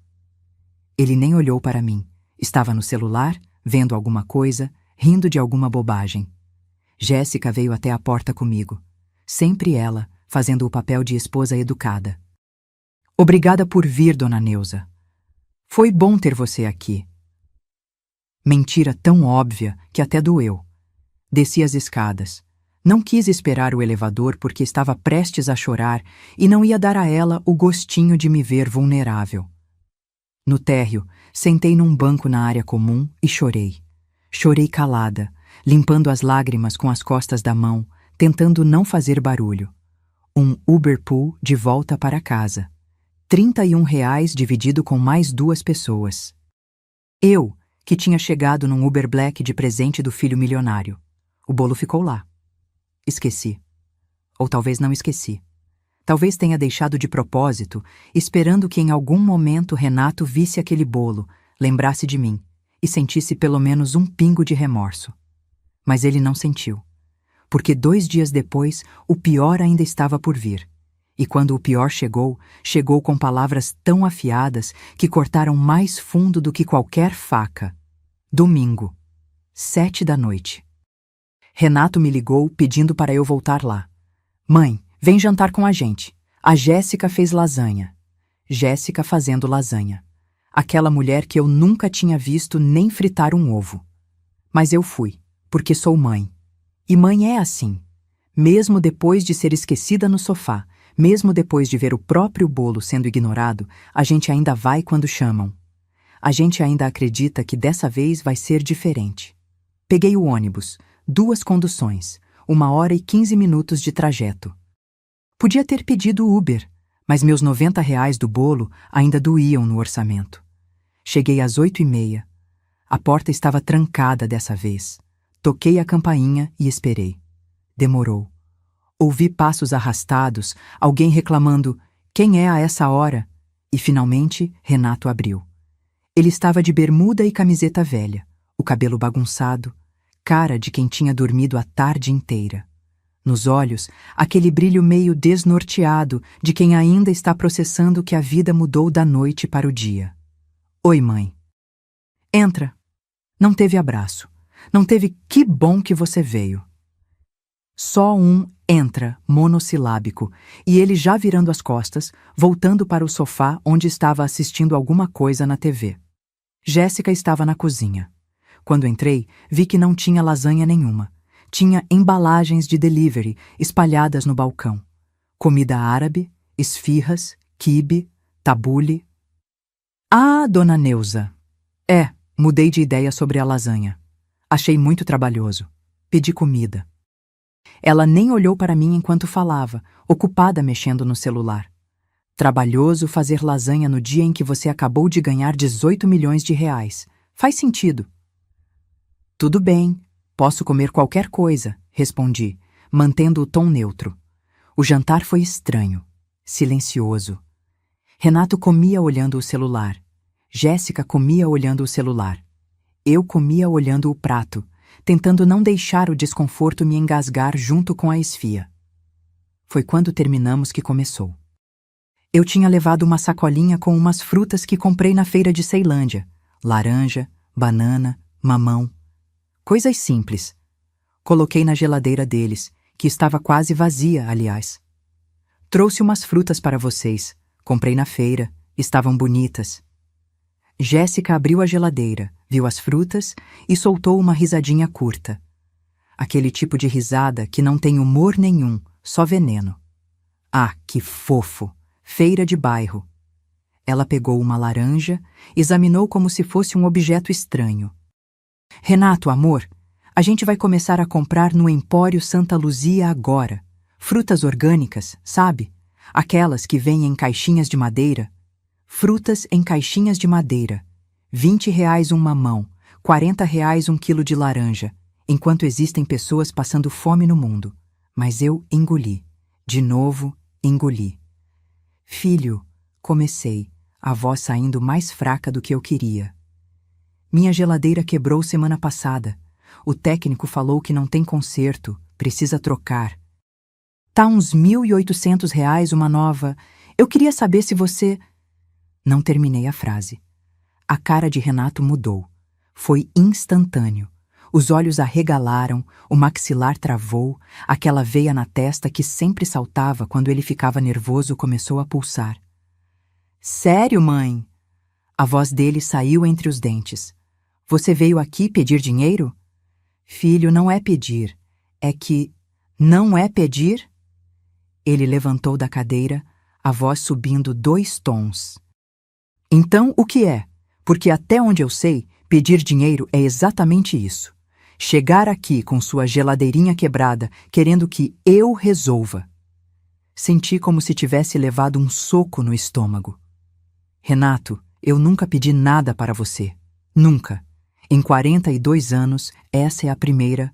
Ele nem olhou para mim. Estava no celular, vendo alguma coisa, rindo de alguma bobagem. Jéssica veio até a porta comigo. Sempre ela, fazendo o papel de esposa educada. Obrigada por vir, dona Neuza. Foi bom ter você aqui. Mentira tão óbvia que até doeu. Desci as escadas. Não quis esperar o elevador porque estava prestes a chorar e não ia dar a ela o gostinho de me ver vulnerável. No térreo, sentei num banco na área comum e chorei. Chorei calada, limpando as lágrimas com as costas da mão, tentando não fazer barulho. Um Uber Pool de volta para casa. R$ 31 dividido com mais 2 pessoas. Eu, que tinha chegado num Uber Black de presente do filho milionário. O bolo ficou lá. Esqueci. Ou talvez não esqueci. Talvez tenha deixado de propósito, esperando que em algum momento Renato visse aquele bolo, lembrasse de mim e sentisse pelo menos um pingo de remorso. Mas ele não sentiu. Porque 2 dias depois, o pior ainda estava por vir. E quando o pior chegou, chegou com palavras tão afiadas que cortaram mais fundo do que qualquer faca. Domingo, 7 da noite. Renato me ligou pedindo para eu voltar lá. Mãe, vem jantar com a gente. A Jéssica fez lasanha. Jéssica fazendo lasanha. Aquela mulher que eu nunca tinha visto nem fritar um ovo. Mas eu fui, porque sou mãe. E mãe é assim. Mesmo depois de ser esquecida no sofá, mesmo depois de ver o próprio bolo sendo ignorado, a gente ainda vai quando chamam. A gente ainda acredita que dessa vez vai ser diferente. Peguei o ônibus. 2 conduções, 1h15 de trajeto. Podia ter pedido Uber, mas meus R$ 90 do bolo ainda doíam no orçamento. Cheguei às 8h30. A porta estava trancada dessa vez. Toquei a campainha e esperei. Demorou. Ouvi passos arrastados, alguém reclamando: "Quem é a essa hora?" E finalmente Renato abriu. Ele estava de bermuda e camiseta velha, o cabelo bagunçado, cara de quem tinha dormido a tarde inteira. Nos olhos, aquele brilho meio desnorteado de quem ainda está processando que a vida mudou da noite para o dia. "Oi, mãe." "Entra." Não teve abraço. Não teve "que bom que você veio." Só um "entra" monossilábico, e ele já virando as costas, voltando para o sofá onde estava assistindo alguma coisa na TV. Jéssica estava na cozinha. Quando entrei, vi que não tinha lasanha nenhuma. Tinha embalagens de delivery espalhadas no balcão. Comida árabe, esfirras, quibe, tabule. "Ah, dona Neuza." Mudei de ideia sobre a lasanha. Achei muito trabalhoso. Pedi comida. Ela nem olhou para mim enquanto falava, ocupada mexendo no celular. "Trabalhoso fazer lasanha no dia em que você acabou de ganhar R$ 18 milhões. Faz sentido." "Tudo bem, posso comer qualquer coisa", respondi, mantendo o tom neutro. O jantar foi estranho, silencioso. Renato comia olhando o celular. Jéssica comia olhando o celular. Eu comia olhando o prato, tentando não deixar o desconforto me engasgar junto com a esfia. Foi quando terminamos que começou. Eu tinha levado uma sacolinha com umas frutas que comprei na feira de Ceilândia: laranja, banana, mamão. Coisas simples. Coloquei na geladeira deles, que estava quase vazia, aliás. "Trouxe umas frutas para vocês. Comprei na feira. Estavam bonitas." Jéssica abriu a geladeira, viu as frutas e soltou uma risadinha curta. Aquele tipo de risada que não tem humor nenhum, só veneno. Ah, que fofo! Feira de bairro. Ela pegou uma laranja, examinou como se fosse um objeto estranho. "Renato, amor, a gente vai começar a comprar no Empório Santa Luzia agora. Frutas orgânicas, sabe? Aquelas que vêm em caixinhas de madeira. Frutas em caixinhas de madeira. R$ 20 um mamão, R$ 40 um quilo de laranja, enquanto existem pessoas passando fome no mundo." Mas eu engoli. De novo, engoli. "Filho", comecei, a voz saindo mais fraca do que eu queria. "Minha geladeira quebrou semana passada. O técnico falou que não tem conserto, precisa trocar. Tá uns R$ 1.800 uma nova. Eu queria saber se você..." Não terminei a frase. A cara de Renato mudou. Foi instantâneo. Os olhos arregalaram, o maxilar travou, aquela veia na testa que sempre saltava quando ele ficava nervoso começou a pulsar. "Sério, mãe?" A voz dele saiu entre os dentes. "Você veio aqui pedir dinheiro?" "Filho, não é pedir. É que..." "Não é pedir?" Ele levantou da cadeira, a voz subindo 2 tons. "Então, o que é? Porque até onde eu sei, pedir dinheiro é exatamente isso. Chegar aqui com sua geladeirinha quebrada, querendo que eu resolva." Senti como se tivesse levado um soco no estômago. "Renato, eu nunca pedi nada para você. Nunca. Em 42 anos, essa é a primeira..."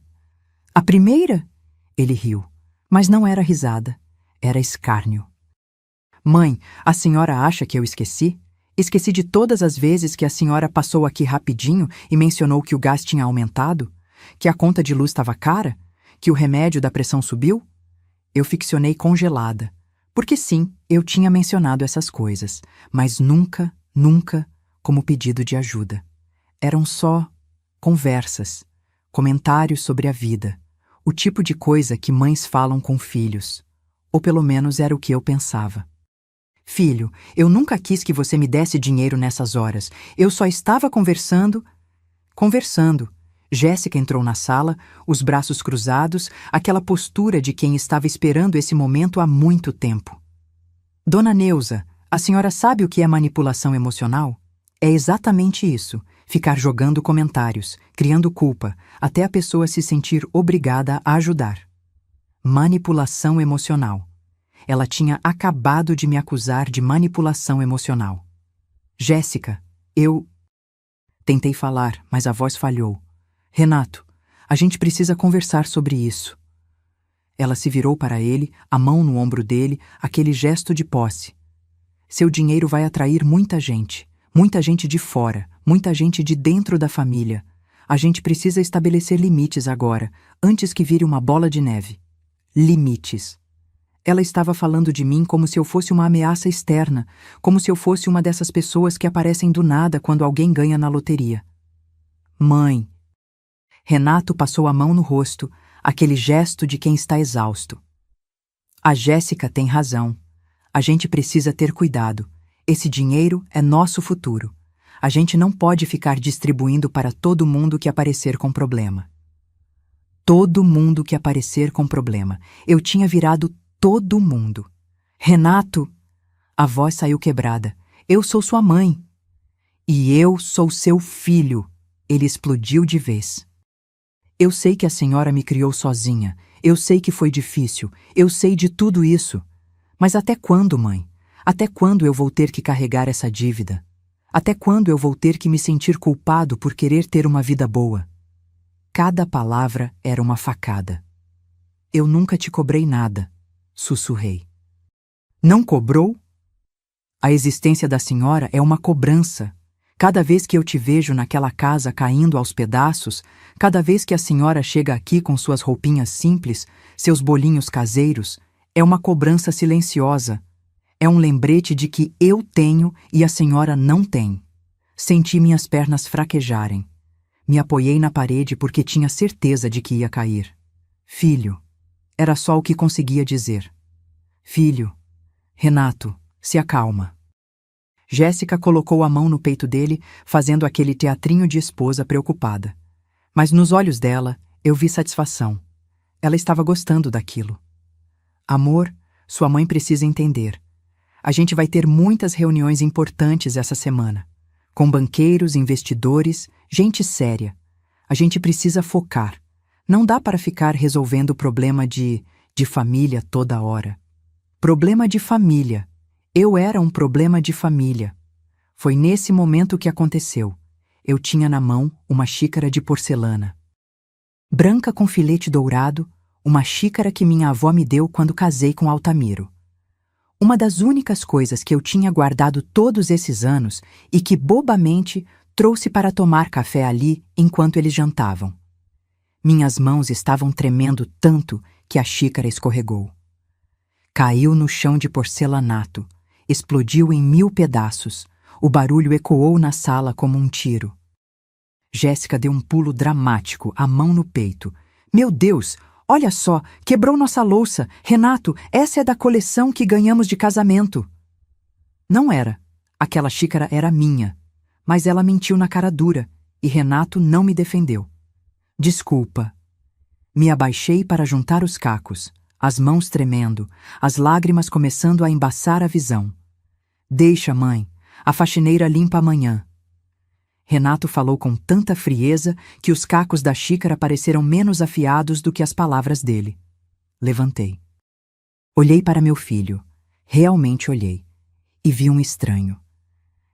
"A primeira?" Ele riu, mas não era risada, era escárnio. "Mãe, a senhora acha que eu esqueci? Esqueci de todas as vezes que a senhora passou aqui rapidinho e mencionou que o gás tinha aumentado? Que a conta de luz estava cara? Que o remédio da pressão subiu?" Eu ficcionei congelada. Porque sim, eu tinha mencionado essas coisas, mas nunca, nunca como pedido de ajuda. Eram só conversas, comentários sobre a vida, o tipo de coisa que mães falam com filhos. Ou pelo menos era o que eu pensava. "Filho, eu nunca quis que você me desse dinheiro nessas horas. Eu só estava conversando..." Jéssica entrou na sala, os braços cruzados, aquela postura de quem estava esperando esse momento há muito tempo. "Dona Neuza, a senhora sabe o que é manipulação emocional? É exatamente isso, ficar jogando comentários, criando culpa, até a pessoa se sentir obrigada a ajudar." Manipulação emocional. Ela tinha acabado de me acusar de manipulação emocional. Jéssica, eu... Tentei falar, mas a voz falhou. Renato, a gente precisa conversar sobre isso. Ela se virou para ele, a mão no ombro dele, aquele gesto de posse. Seu dinheiro vai atrair muita gente de fora, muita gente de dentro da família. A gente precisa estabelecer limites agora, antes que vire uma bola de neve. Limites. Ela estava falando de mim como se eu fosse uma ameaça externa, como se eu fosse uma dessas pessoas que aparecem do nada quando alguém ganha na loteria. Mãe. Renato passou a mão no rosto, aquele gesto de quem está exausto. A Jéssica tem razão. A gente precisa ter cuidado. Esse dinheiro é nosso futuro. A gente não pode ficar distribuindo para todo mundo que aparecer com problema. Todo mundo que aparecer com problema. Eu tinha virado todo mundo. Renato! A voz saiu quebrada. Eu sou sua mãe. E eu sou seu filho. Ele explodiu de vez. Eu sei que a senhora me criou sozinha. Eu sei que foi difícil. Eu sei de tudo isso. Mas até quando, mãe? Até quando eu vou ter que carregar essa dívida? Até quando eu vou ter que me sentir culpado por querer ter uma vida boa? Cada palavra era uma facada. Eu nunca te cobrei nada, sussurrei. Não cobrou? A existência da senhora é uma cobrança. Cada vez que eu te vejo naquela casa caindo aos pedaços, cada vez que a senhora chega aqui com suas roupinhas simples, seus bolinhos caseiros, é uma cobrança silenciosa. É um lembrete de que eu tenho e a senhora não tem. Senti minhas pernas fraquejarem. Me apoiei na parede porque tinha certeza de que ia cair. Filho. Era só o que conseguia dizer. Filho. Renato, se acalma. Jéssica colocou a mão no peito dele, fazendo aquele teatrinho de esposa preocupada. Mas nos olhos dela, eu vi satisfação. Ela estava gostando daquilo. Amor, sua mãe precisa entender. A gente vai ter muitas reuniões importantes essa semana. Com banqueiros, investidores, gente séria. A gente precisa focar. Não dá para ficar resolvendo o problema de família toda hora. Problema de família. Eu era um problema de família. Foi nesse momento que aconteceu. Eu tinha na mão uma xícara de porcelana. Branca com filete dourado, uma xícara que minha avó me deu quando casei com Altamiro. Uma das únicas coisas que eu tinha guardado todos esses anos e que bobamente trouxe para tomar café ali enquanto eles jantavam. Minhas mãos estavam tremendo tanto que a xícara escorregou. Caiu no chão de porcelanato, explodiu em 1000 pedaços. O barulho ecoou na sala como um tiro. Jéssica deu um pulo dramático, a mão no peito. Meu Deus! Olha só, quebrou nossa louça. Renato, essa é da coleção que ganhamos de casamento. Não era. Aquela xícara era minha. Mas ela mentiu na cara dura, e Renato não me defendeu. Desculpa. Me abaixei para juntar os cacos, as mãos tremendo, as lágrimas começando a embaçar a visão. Deixa, mãe. A faxineira limpa amanhã. Renato falou com tanta frieza que os cacos da xícara pareceram menos afiados do que as palavras dele. Levantei. Olhei para meu filho. Realmente olhei. E vi um estranho.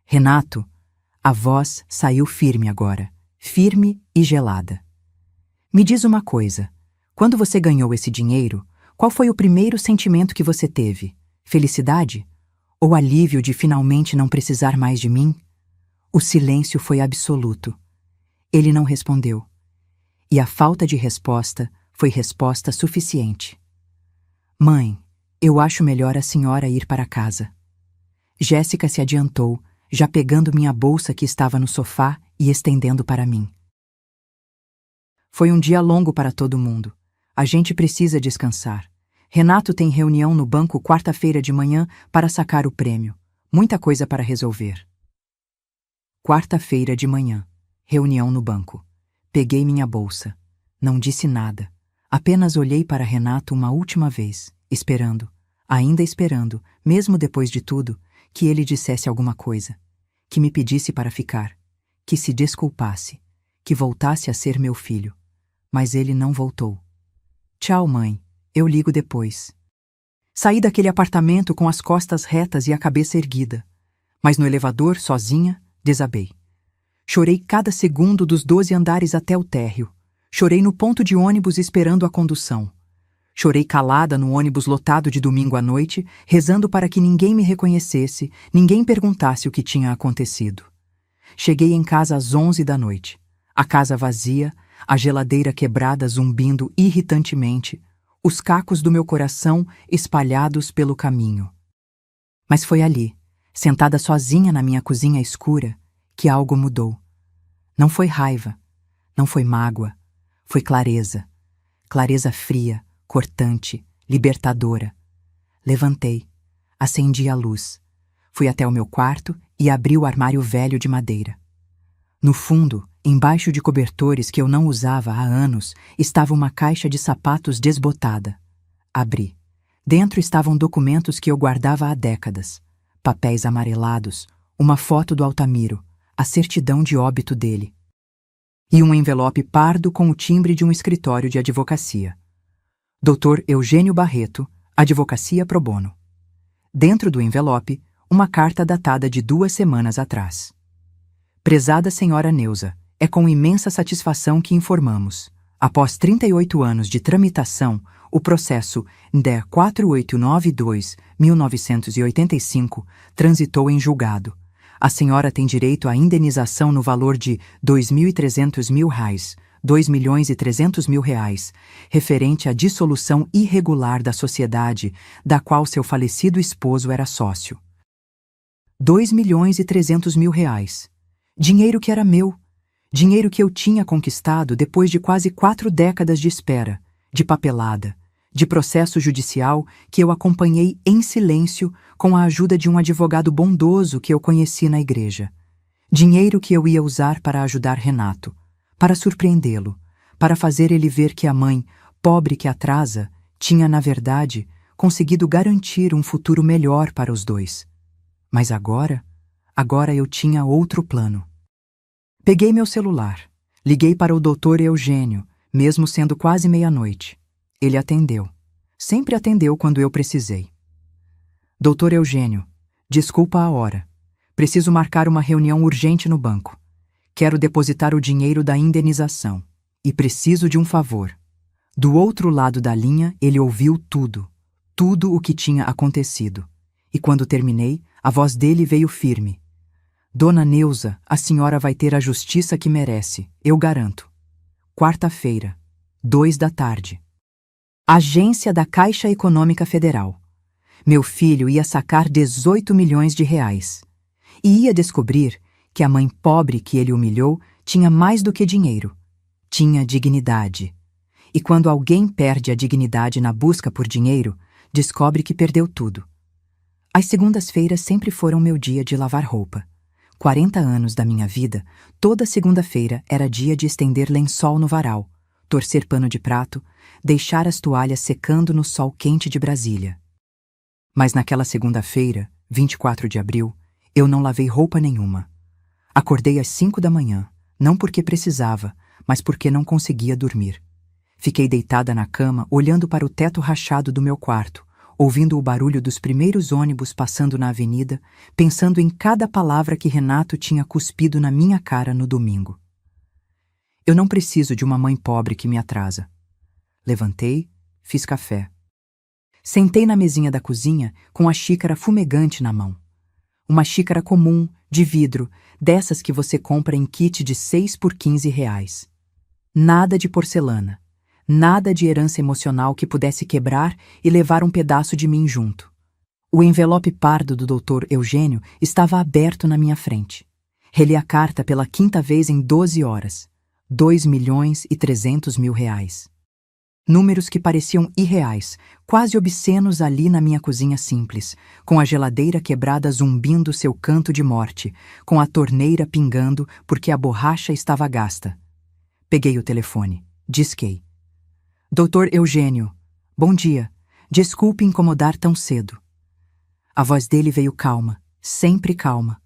Renato, a voz saiu firme agora. Firme e gelada. Me diz uma coisa. Quando você ganhou esse dinheiro, qual foi o primeiro sentimento que você teve? Felicidade? Ou alívio de finalmente não precisar mais de mim? O silêncio foi absoluto. Ele não respondeu. E a falta de resposta foi resposta suficiente. Mãe, eu acho melhor a senhora ir para casa. Jéssica se adiantou, já pegando minha bolsa que estava no sofá e estendendo para mim. Foi um dia longo para todo mundo. A gente precisa descansar. Renato tem reunião no banco quarta-feira de manhã para sacar o prêmio. Muita coisa para resolver. Quarta-feira de manhã. Reunião no banco. Peguei minha bolsa. Não disse nada. Apenas olhei para Renato uma última vez, esperando, ainda esperando, mesmo depois de tudo, que ele dissesse alguma coisa. Que me pedisse para ficar. Que se desculpasse. Que voltasse a ser meu filho. Mas ele não voltou. Tchau, mãe. eu ligo depois. Saí daquele apartamento com as costas retas e a cabeça erguida. Mas no elevador, sozinha, desabei. Chorei cada segundo dos 12 andares até o térreo. Chorei no ponto de ônibus esperando a condução. Chorei calada no ônibus lotado de domingo à noite, rezando para que ninguém me reconhecesse, ninguém perguntasse o que tinha acontecido. Cheguei em casa às 11 da noite. A casa vazia, a geladeira quebrada zumbindo irritantemente, os cacos do meu coração espalhados pelo caminho. Mas foi ali, sentada sozinha na minha cozinha escura, que algo mudou. Não foi raiva, não foi mágoa, foi clareza. Clareza fria, cortante, libertadora. Levantei, acendi a luz, fui até o meu quarto e abri o armário velho de madeira. No fundo, embaixo de cobertores que eu não usava há anos, estava uma caixa de sapatos desbotada. Abri. Dentro estavam documentos que eu guardava há décadas. Papéis amarelados, uma foto do Altamiro, a certidão de óbito dele. E um envelope pardo com o timbre de um escritório de advocacia. Dr. Eugênio Barreto, Advocacia Pro Bono. Dentro do envelope, uma carta datada de 2 semanas atrás. Prezada Senhora Neuza, é com imensa satisfação que informamos. Após 38 anos de tramitação, o processo DE 4892-1985 transitou em julgado. A senhora tem direito à indenização no valor de R$ 2.300.000, R$ 2.300.000, referente à dissolução irregular da sociedade, da qual seu falecido esposo era sócio. R$ 2.300.000. Dinheiro que era meu. Dinheiro que eu tinha conquistado depois de quase 4 décadas de espera, de papelada, de processo judicial que eu acompanhei em silêncio com a ajuda de um advogado bondoso que eu conheci na igreja. Dinheiro que eu ia usar para ajudar Renato, para surpreendê-lo, para fazer ele ver que a mãe, pobre que atrasa, tinha, na verdade, conseguido garantir um futuro melhor para os dois. Mas agora eu tinha outro plano. Peguei meu celular, liguei para o Dr. Eugênio, mesmo sendo quase meia-noite. Ele atendeu. Sempre atendeu quando eu precisei. Dr. Eugênio, desculpa a hora. Preciso marcar uma reunião urgente no banco. Quero depositar o dinheiro da indenização. E preciso de um favor. Do outro lado da linha, ele ouviu tudo. Tudo o que tinha acontecido. E quando terminei, a voz dele veio firme. Dona Neuza, a senhora vai ter a justiça que merece, eu garanto. Quarta-feira, 2 da tarde. Agência da Caixa Econômica Federal. Meu filho ia sacar 18 milhões de reais. E ia descobrir que a mãe pobre que ele humilhou tinha mais do que dinheiro. Tinha dignidade. E quando alguém perde a dignidade na busca por dinheiro, descobre que perdeu tudo. As segundas-feiras sempre foram meu dia de lavar roupa. 40 anos da minha vida, toda segunda-feira era dia de estender lençol no varal, torcer pano de prato, deixar as toalhas secando no sol quente de Brasília. Mas naquela segunda-feira, 24 de abril, eu não lavei roupa nenhuma. Acordei às 5 da manhã, não porque precisava, mas porque não conseguia dormir. Fiquei deitada na cama, olhando para o teto rachado do meu quarto, ouvindo o barulho dos primeiros ônibus passando na avenida, pensando em cada palavra que Renato tinha cuspido na minha cara no domingo. Eu não preciso de uma mãe pobre que me atrasa. Levantei, fiz café. Sentei na mesinha da cozinha com a xícara fumegante na mão. Uma xícara comum, de vidro, dessas que você compra em kit de 6 por R$ 15. Nada de porcelana. Nada de herança emocional que pudesse quebrar e levar um pedaço de mim junto. O envelope pardo do Dr. Eugênio estava aberto na minha frente. Reli a carta pela 5ª vez em 12 horas. R$ 2.300.000. Números que pareciam irreais, quase obscenos ali na minha cozinha simples, com a geladeira quebrada zumbindo seu canto de morte, com a torneira pingando porque a borracha estava gasta. Peguei o telefone. Disquei. Dr. Eugênio, bom dia. Desculpe incomodar tão cedo. A voz dele veio calma, sempre calma.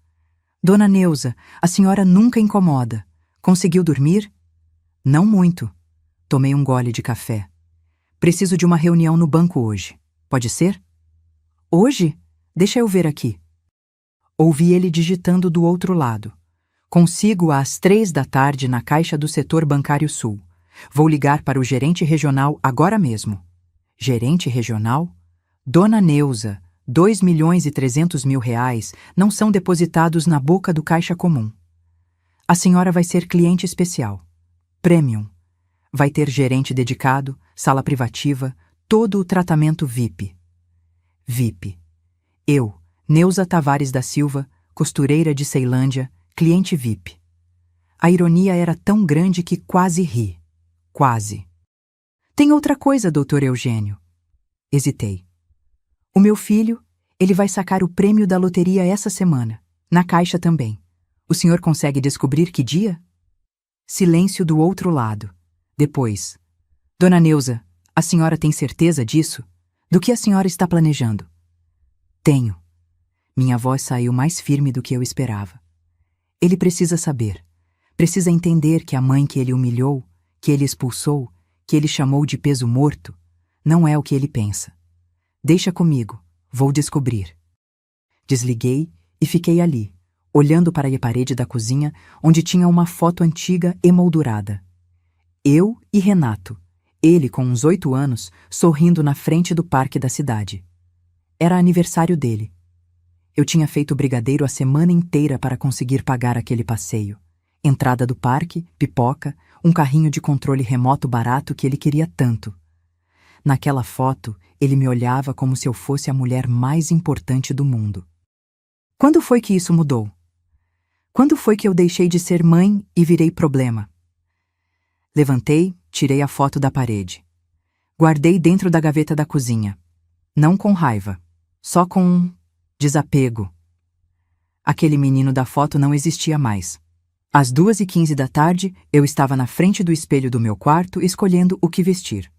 Dona Neuza, a senhora nunca incomoda. Conseguiu dormir? Não muito. Tomei um gole de café. Preciso de uma reunião no banco hoje. Pode ser? Hoje? Deixa eu ver aqui. Ouvi ele digitando do outro lado. Consigo às 3 da tarde na caixa do setor bancário sul. Vou ligar para o gerente regional agora mesmo. Gerente regional? Dona Neuza, 2.300.000 reais não são depositados na boca do caixa comum. A senhora vai ser cliente especial. Premium. Vai ter gerente dedicado, sala privativa, todo o tratamento VIP. VIP. Eu, Neuza Tavares da Silva, costureira de Ceilândia, cliente VIP. A ironia era tão grande que quase ri. Quase. Tem outra coisa, doutor Eugênio. Hesitei. O meu filho, ele vai sacar o prêmio da loteria essa semana. Na caixa também. O senhor consegue descobrir que dia? Silêncio do outro lado. Depois. Dona Neuza, a senhora tem certeza disso? Do que a senhora está planejando? Tenho. Minha voz saiu mais firme do que eu esperava. Ele precisa saber. Precisa entender que a mãe que ele humilhou, que ele expulsou, que ele chamou de peso morto, não é o que ele pensa. Deixa comigo, vou descobrir. Desliguei e fiquei ali, olhando para a parede da cozinha, onde tinha uma foto antiga emoldurada. Eu e Renato, ele com uns 8 anos, sorrindo na frente do parque da cidade. Era aniversário dele. Eu tinha feito brigadeiro a semana inteira para conseguir pagar aquele passeio. Entrada do parque, pipoca, um carrinho de controle remoto barato que ele queria tanto. Naquela foto, ele me olhava como se eu fosse a mulher mais importante do mundo. Quando foi que isso mudou? Quando foi que eu deixei de ser mãe e virei problema? Levantei, tirei a foto da parede. Guardei dentro da gaveta da cozinha. Não com raiva, só com desapego. Aquele menino da foto não existia mais. Às 2h15 da tarde, eu estava na frente do espelho do meu quarto escolhendo o que vestir.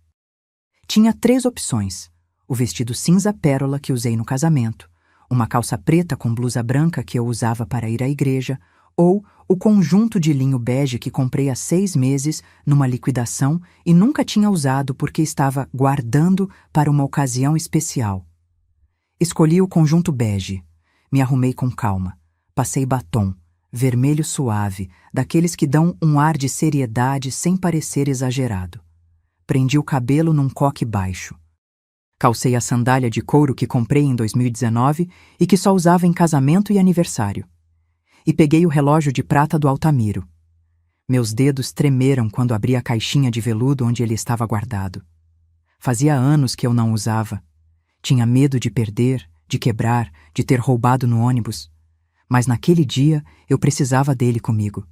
Tinha 3 opções: o vestido cinza pérola que usei no casamento, uma calça preta com blusa branca que eu usava para ir à igreja, ou o conjunto de linho bege que comprei há 6 meses numa liquidação e nunca tinha usado porque estava guardando para uma ocasião especial. Escolhi o conjunto bege. Me arrumei com calma. Passei batom, vermelho suave, daqueles que dão um ar de seriedade sem parecer exagerado. Prendi o cabelo num coque baixo. Calcei a sandália de couro que comprei em 2019 e que só usava em casamento e aniversário. E peguei o relógio de prata do Altamiro. Meus dedos tremeram quando abri a caixinha de veludo onde ele estava guardado. Fazia anos que eu não usava. Tinha medo de perder, de quebrar, de ter roubado no ônibus. Mas naquele dia eu precisava dele comigo.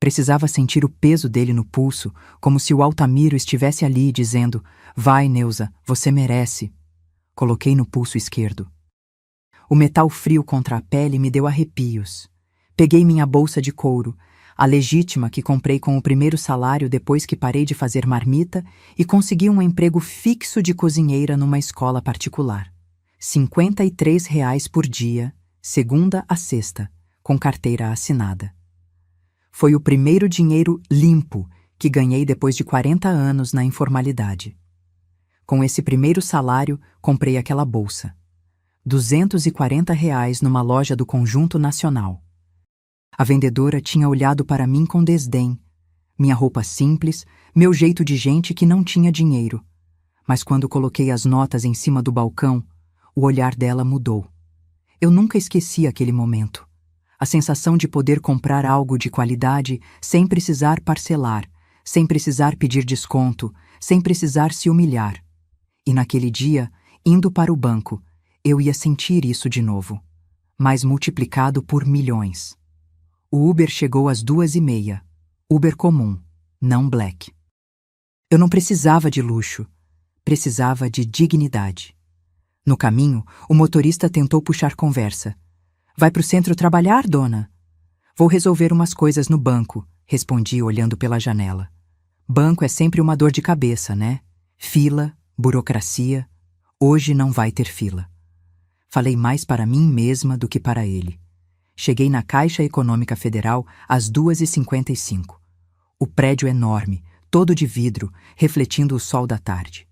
Precisava sentir o peso dele no pulso, como se o Altamiro estivesse ali dizendo: vai, Neuza, você merece. Coloquei no pulso esquerdo. O metal frio contra a pele me deu arrepios. Peguei minha bolsa de couro, a legítima que comprei com o primeiro salário depois que parei de fazer marmita e consegui um emprego fixo de cozinheira numa escola particular. R$ 53 por dia, segunda a sexta, com carteira assinada. Foi o primeiro dinheiro limpo que ganhei depois de 40 anos na informalidade. Com esse primeiro salário, comprei aquela bolsa. R$ 240 numa loja do Conjunto Nacional. A vendedora tinha olhado para mim com desdém. Minha roupa simples, meu jeito de gente que não tinha dinheiro. Mas quando coloquei as notas em cima do balcão, o olhar dela mudou. Eu nunca esqueci aquele momento. A sensação de poder comprar algo de qualidade sem precisar parcelar, sem precisar pedir desconto, sem precisar se humilhar. E naquele dia, indo para o banco, eu ia sentir isso de novo, mas multiplicado por milhões. O Uber chegou às 2h30. Uber comum, não black. Eu não precisava de luxo, precisava de dignidade. No caminho, o motorista tentou puxar conversa. Vai pro centro trabalhar, dona? Vou resolver umas coisas no banco, respondi olhando pela janela. Banco é sempre uma dor de cabeça, né? Fila, burocracia. Hoje não vai ter fila. Falei mais para mim mesma do que para ele. Cheguei na Caixa Econômica Federal às 2h55. O prédio enorme, todo de vidro, refletindo o sol da tarde.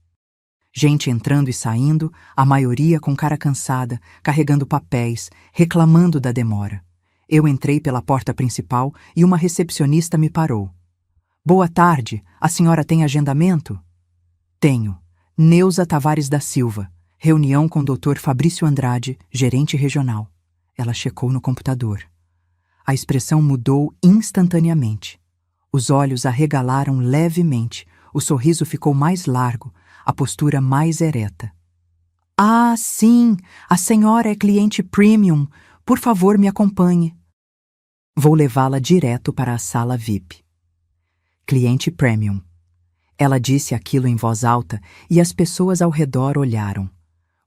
Gente entrando e saindo, a maioria com cara cansada, carregando papéis, reclamando da demora. Eu entrei pela porta principal e uma recepcionista me parou. Boa tarde, a senhora tem agendamento? Tenho. Neuza Tavares da Silva. Reunião com o Dr. Fabrício Andrade, gerente regional. Ela checou no computador. A expressão mudou instantaneamente. Os olhos arregalaram levemente, o sorriso ficou mais largo, a postura mais ereta. Ah, sim, a senhora é cliente premium. Por favor, me acompanhe. Vou levá-la direto para a sala VIP. Cliente premium. Ela disse aquilo em voz alta e as pessoas ao redor olharam.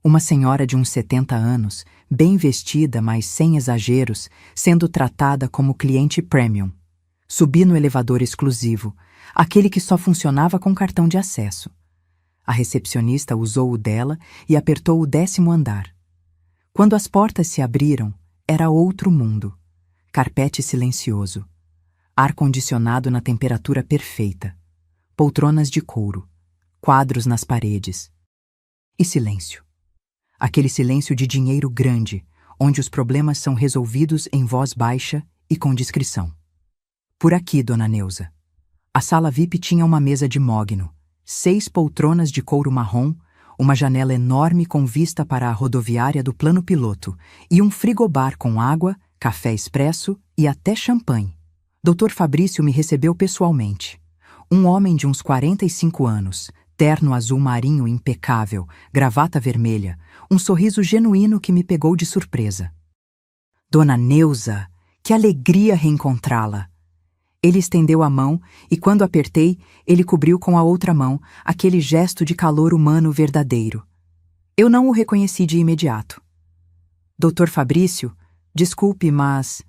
Uma senhora de uns 70 anos, bem vestida, mas sem exageros, sendo tratada como cliente premium. Subi no elevador exclusivo, aquele que só funcionava com cartão de acesso. A recepcionista usou o dela e apertou o 10º andar. Quando as portas se abriram, era outro mundo. Carpete silencioso. Ar-condicionado na temperatura perfeita. Poltronas de couro. Quadros nas paredes. E silêncio. Aquele silêncio de dinheiro grande, onde os problemas são resolvidos em voz baixa e com discrição. Por aqui, dona Neuza. A sala VIP tinha uma mesa de mogno, 6 poltronas de couro marrom, uma janela enorme com vista para a rodoviária do plano piloto e um frigobar com água, café expresso e até champanhe. Dr. Fabrício me recebeu pessoalmente. Um homem de uns 45 anos, terno azul marinho impecável, gravata vermelha, um sorriso genuíno que me pegou de surpresa. Dona Neuza, que alegria reencontrá-la! Ele estendeu a mão e, quando apertei, ele cobriu com a outra mão aquele gesto de calor humano verdadeiro. Eu não o reconheci de imediato. Dr. Fabrício, desculpe, mas...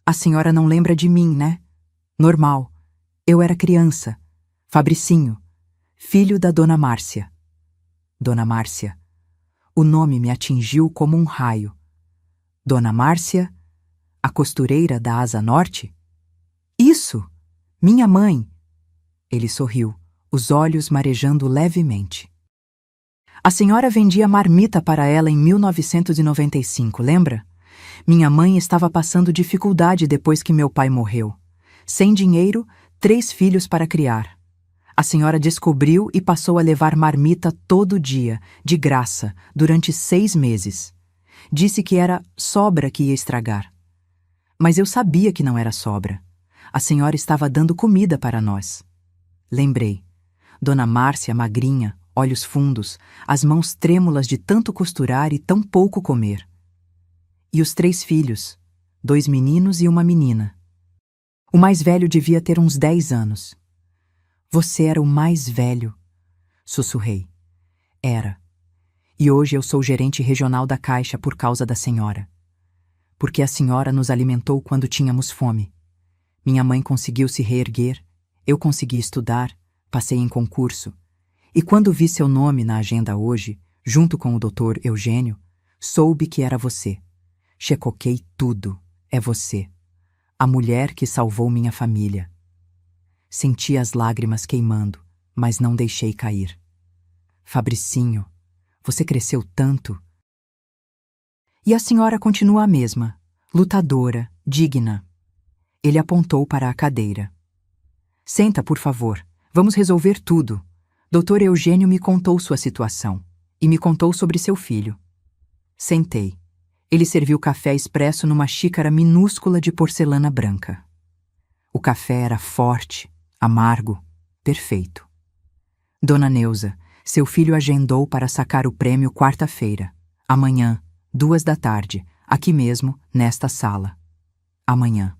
A senhora não lembra de mim, né? Normal. Eu era criança. Fabricinho. Filho da Dona Márcia. Dona Márcia. O nome me atingiu como um raio. Dona Márcia, a costureira da Asa Norte? Isso! Minha mãe! Ele sorriu, os olhos marejando levemente. A senhora vendia marmita para ela em 1995, lembra? Minha mãe estava passando dificuldade depois que meu pai morreu. Sem dinheiro, 3 filhos para criar. A senhora descobriu e passou a levar marmita todo dia, de graça, durante 6 meses. Disse que era sobra que ia estragar. Mas eu sabia que não era sobra. A senhora estava dando comida para nós. Lembrei. Dona Márcia, magrinha, olhos fundos, as mãos trêmulas de tanto costurar e tão pouco comer. E os 3 filhos, 2 meninos e uma menina. O mais velho devia ter uns 10 anos. Você era o mais velho, sussurrei. Era. E hoje eu sou gerente regional da Caixa por causa da senhora. Porque a senhora nos alimentou quando tínhamos fome. Minha mãe conseguiu se reerguer, eu consegui estudar, passei em concurso. E quando vi seu nome na agenda hoje, junto com o Dr. Eugênio, soube que era você. Checoquei tudo. É você. A mulher que salvou minha família. Senti as lágrimas queimando, mas não deixei cair. Fabricinho, você cresceu tanto. E a senhora continua a mesma, lutadora, digna. Ele apontou para a cadeira. Senta, por favor. Vamos resolver tudo. Dr. Eugênio me contou sua situação e me contou sobre seu filho. Sentei. Ele serviu café expresso numa xícara minúscula de porcelana branca. O café era forte, amargo, perfeito. Dona Neuza, seu filho agendou para sacar o prêmio quarta-feira. Amanhã, 14h, aqui mesmo, nesta sala. Amanhã.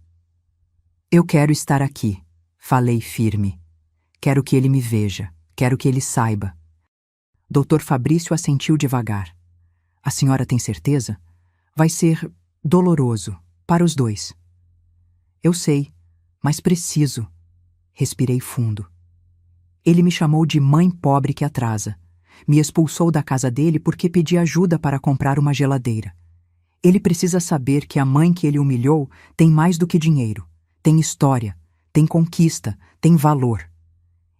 Eu quero estar aqui, falei firme. Quero que ele me veja, quero que ele saiba. Dr. Fabrício assentiu devagar. A senhora tem certeza? Vai ser doloroso, para os 2. Eu sei, mas preciso. Respirei fundo. Ele me chamou de mãe pobre que atrasa. Me expulsou da casa dele porque pedi ajuda para comprar uma geladeira. Ele precisa saber que a mãe que ele humilhou tem mais do que dinheiro. Tem história, tem conquista, tem valor.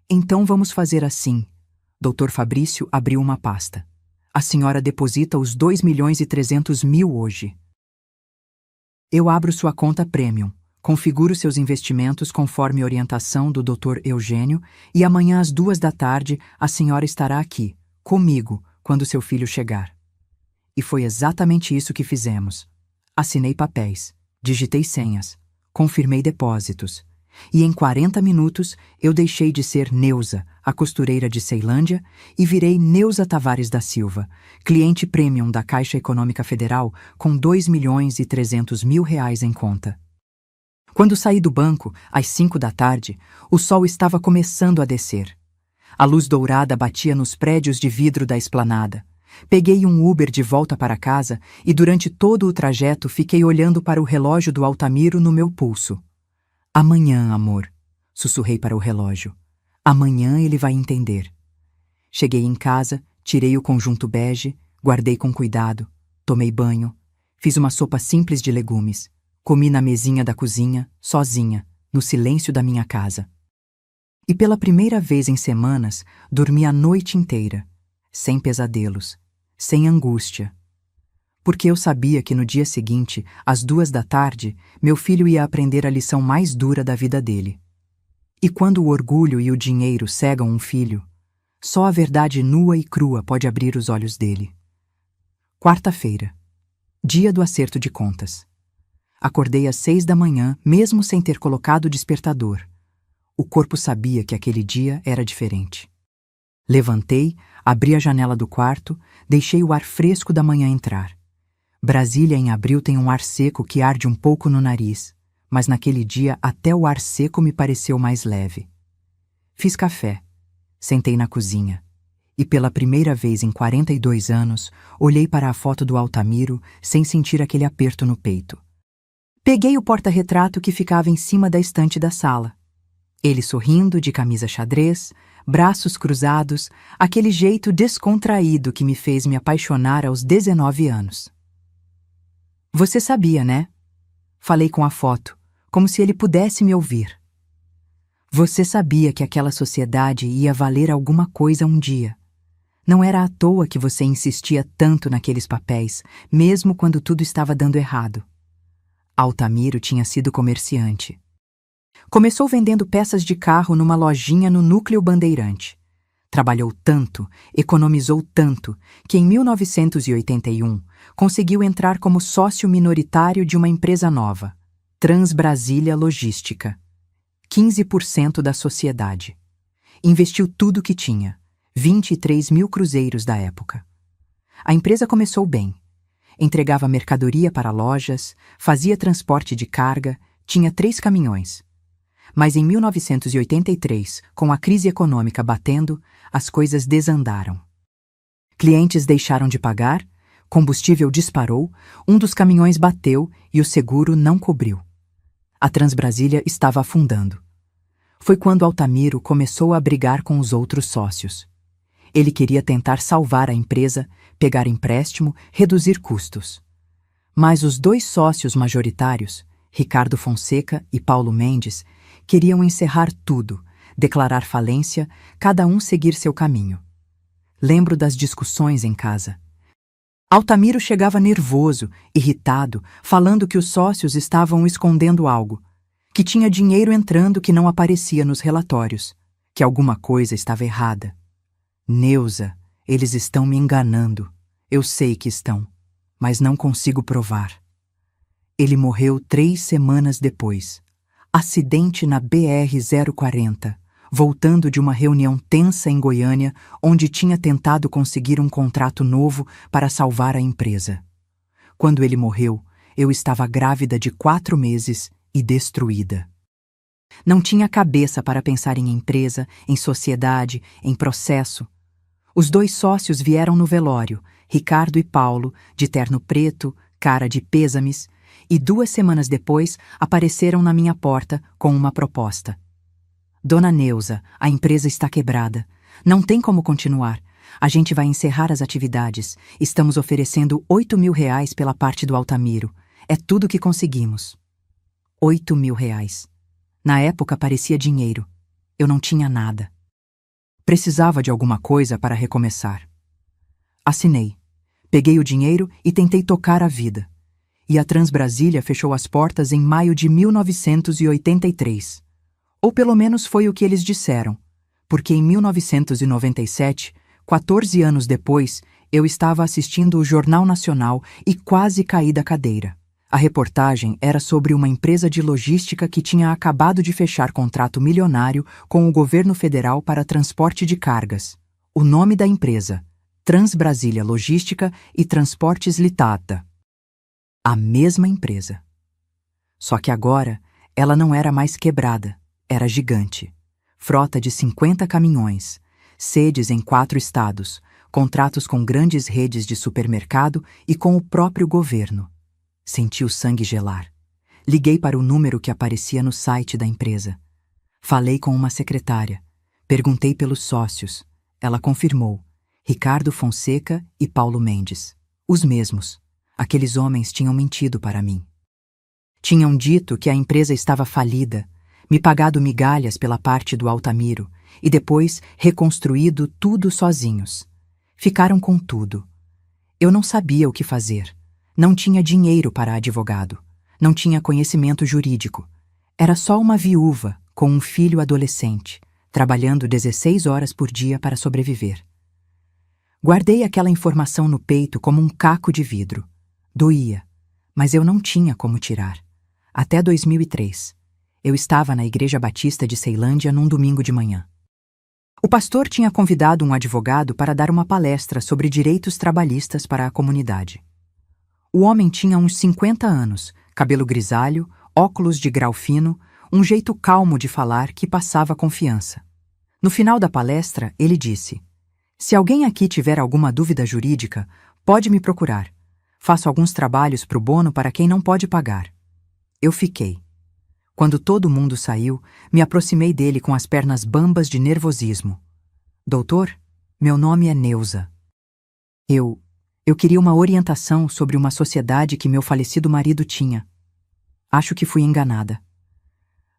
Então vamos fazer assim. Dr. Fabrício abriu uma pasta. A senhora deposita os 2.300.000 hoje. Eu abro sua conta Premium, configuro seus investimentos conforme orientação do Dr. Eugênio e amanhã às 2 da tarde a senhora estará aqui, comigo, quando seu filho chegar. E foi exatamente isso que fizemos. Assinei papéis, digitei senhas, confirmei depósitos. E em 40 minutos eu deixei de ser Neuza, a costureira de Ceilândia, e virei Neuza Tavares da Silva, cliente premium da Caixa Econômica Federal com 2.300.000 reais em conta. Quando saí do banco, às 5 da tarde, o sol estava começando a descer. A luz dourada batia nos prédios de vidro da esplanada. Peguei um Uber de volta para casa e durante todo o trajeto fiquei olhando para o relógio do Altamiro no meu pulso. Amanhã, amor, sussurrei para o relógio. Amanhã ele vai entender. Cheguei em casa, tirei o conjunto bege, guardei com cuidado, tomei banho, fiz uma sopa simples de legumes, comi na mesinha da cozinha, sozinha, no silêncio da minha casa. E pela primeira vez em semanas, dormi a noite inteira, sem pesadelos, sem angústia. Porque eu sabia que no dia seguinte, às 2 da tarde, meu filho ia aprender a lição mais dura da vida dele. E quando o orgulho e o dinheiro cegam um filho, só a verdade nua e crua pode abrir os olhos dele. Quarta-feira, dia do acerto de contas. Acordei às 6 da manhã, mesmo sem ter colocado o despertador. O corpo sabia que aquele dia era diferente. Levantei, abri a janela do quarto, deixei o ar fresco da manhã entrar. Brasília em abril tem um ar seco que arde um pouco no nariz, mas naquele dia até o ar seco me pareceu mais leve. Fiz café, sentei na cozinha e pela primeira vez em 42 anos olhei para a foto do Altamiro sem sentir aquele aperto no peito. Peguei o porta-retrato que ficava em cima da estante da sala. Ele sorrindo, de camisa xadrez, braços cruzados, aquele jeito descontraído que me fez me apaixonar aos 19 anos. Você sabia, né? Falei com a foto, como se ele pudesse me ouvir. Você sabia que aquela sociedade ia valer alguma coisa um dia. Não era à toa que você insistia tanto naqueles papéis, mesmo quando tudo estava dando errado. Altamiro tinha sido comerciante. Começou vendendo peças de carro numa lojinha no Núcleo Bandeirante. Trabalhou tanto, economizou tanto, que em 1981 conseguiu entrar como sócio minoritário de uma empresa nova, Transbrasília Logística. 15% da sociedade. Investiu tudo o que tinha, 23 mil cruzeiros da época. A empresa começou bem. Entregava mercadoria para lojas, fazia transporte de carga, tinha 3 caminhões. Mas em 1983, com a crise econômica batendo, as coisas desandaram. Clientes deixaram de pagar, combustível disparou, um dos caminhões bateu e o seguro não cobriu. A Transbrasília estava afundando. Foi quando Altamiro começou a brigar com os outros sócios. Ele queria tentar salvar a empresa, pegar empréstimo, reduzir custos. Mas os 2 sócios majoritários, Ricardo Fonseca e Paulo Mendes, queriam encerrar tudo, declarar falência, cada um seguir seu caminho. Lembro das discussões em casa. Altamiro chegava nervoso, irritado, falando que os sócios estavam escondendo algo, que tinha dinheiro entrando que não aparecia nos relatórios, que alguma coisa estava errada. Neuza, eles estão me enganando. Eu sei que estão, mas não consigo provar. Ele morreu 3 semanas depois. Acidente na BR-040, voltando de uma reunião tensa em Goiânia, onde tinha tentado conseguir um contrato novo para salvar a empresa. Quando ele morreu, eu estava grávida de 4 meses e destruída. Não tinha cabeça para pensar em empresa, em sociedade, em processo. Os 2 sócios vieram no velório, Ricardo e Paulo, de terno preto, cara de pêsames, e 2 semanas depois apareceram na minha porta com uma proposta. Dona Neuza, a empresa está quebrada. Não tem como continuar. A gente vai encerrar as atividades. Estamos oferecendo 8 mil reais pela parte do Altamiro. É tudo que conseguimos. 8 mil reais. Na época parecia dinheiro. Eu não tinha nada. Precisava de alguma coisa para recomeçar. Assinei. Peguei o dinheiro e tentei tocar a vida. E a Transbrasília fechou as portas em maio de 1983. Ou pelo menos foi o que eles disseram, porque em 1997, 14 anos depois, eu estava assistindo o Jornal Nacional e quase caí da cadeira. A reportagem era sobre uma empresa de logística que tinha acabado de fechar contrato milionário com o governo federal para transporte de cargas. O nome da empresa: Transbrasília Logística e Transportes Limitada. A mesma empresa. Só que agora ela não era mais quebrada, era gigante. Frota de 50 caminhões, sedes em 4 estados, contratos com grandes redes de supermercado e com o próprio governo. Senti o sangue gelar. Liguei para o número que aparecia no site da empresa. Falei com uma secretária. Perguntei pelos sócios. Ela confirmou. Ricardo Fonseca e Paulo Mendes. Os mesmos. Aqueles homens tinham mentido para mim. Tinham dito que a empresa estava falida, me pagado migalhas pela parte do Altamiro e depois reconstruído tudo sozinhos. Ficaram com tudo. Eu não sabia o que fazer. Não tinha dinheiro para advogado. Não tinha conhecimento jurídico. Era só uma viúva com um filho adolescente, trabalhando 16 horas por dia para sobreviver. Guardei aquela informação no peito como um caco de vidro. Doía, mas eu não tinha como tirar. Até 2003. Eu estava na Igreja Batista de Ceilândia num domingo de manhã. O pastor tinha convidado um advogado para dar uma palestra sobre direitos trabalhistas para a comunidade. O homem tinha uns 50 anos, cabelo grisalho, óculos de grau fino, um jeito calmo de falar que passava confiança. No final da palestra, ele disse: "Se alguém aqui tiver alguma dúvida jurídica, pode me procurar. Faço alguns trabalhos pro bono para quem não pode pagar." Eu fiquei. Quando todo mundo saiu, me aproximei dele com as pernas bambas de nervosismo. "Doutor, meu nome é Neuza. Eu queria uma orientação sobre uma sociedade que meu falecido marido tinha. Acho que fui enganada."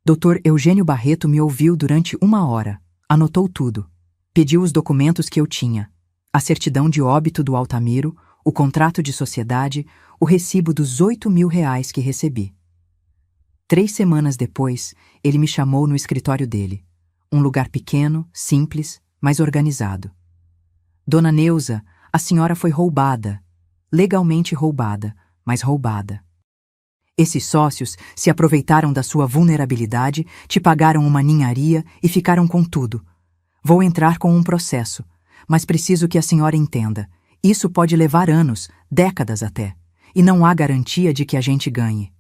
Dr. Eugênio Barreto me ouviu durante 1 hora, anotou tudo, pediu os documentos que eu tinha, a certidão de óbito do Altamiro, o contrato de sociedade, o recibo dos R$ 8.000 que recebi. 3 semanas depois, ele me chamou no escritório dele, um lugar pequeno, simples, mas organizado. "Dona Neuza, a senhora foi roubada, legalmente roubada, mas roubada. Esses sócios se aproveitaram da sua vulnerabilidade, te pagaram uma ninharia e ficaram com tudo. Vou entrar com um processo, mas preciso que a senhora entenda. Isso pode levar anos, décadas até, e não há garantia de que a gente ganhe."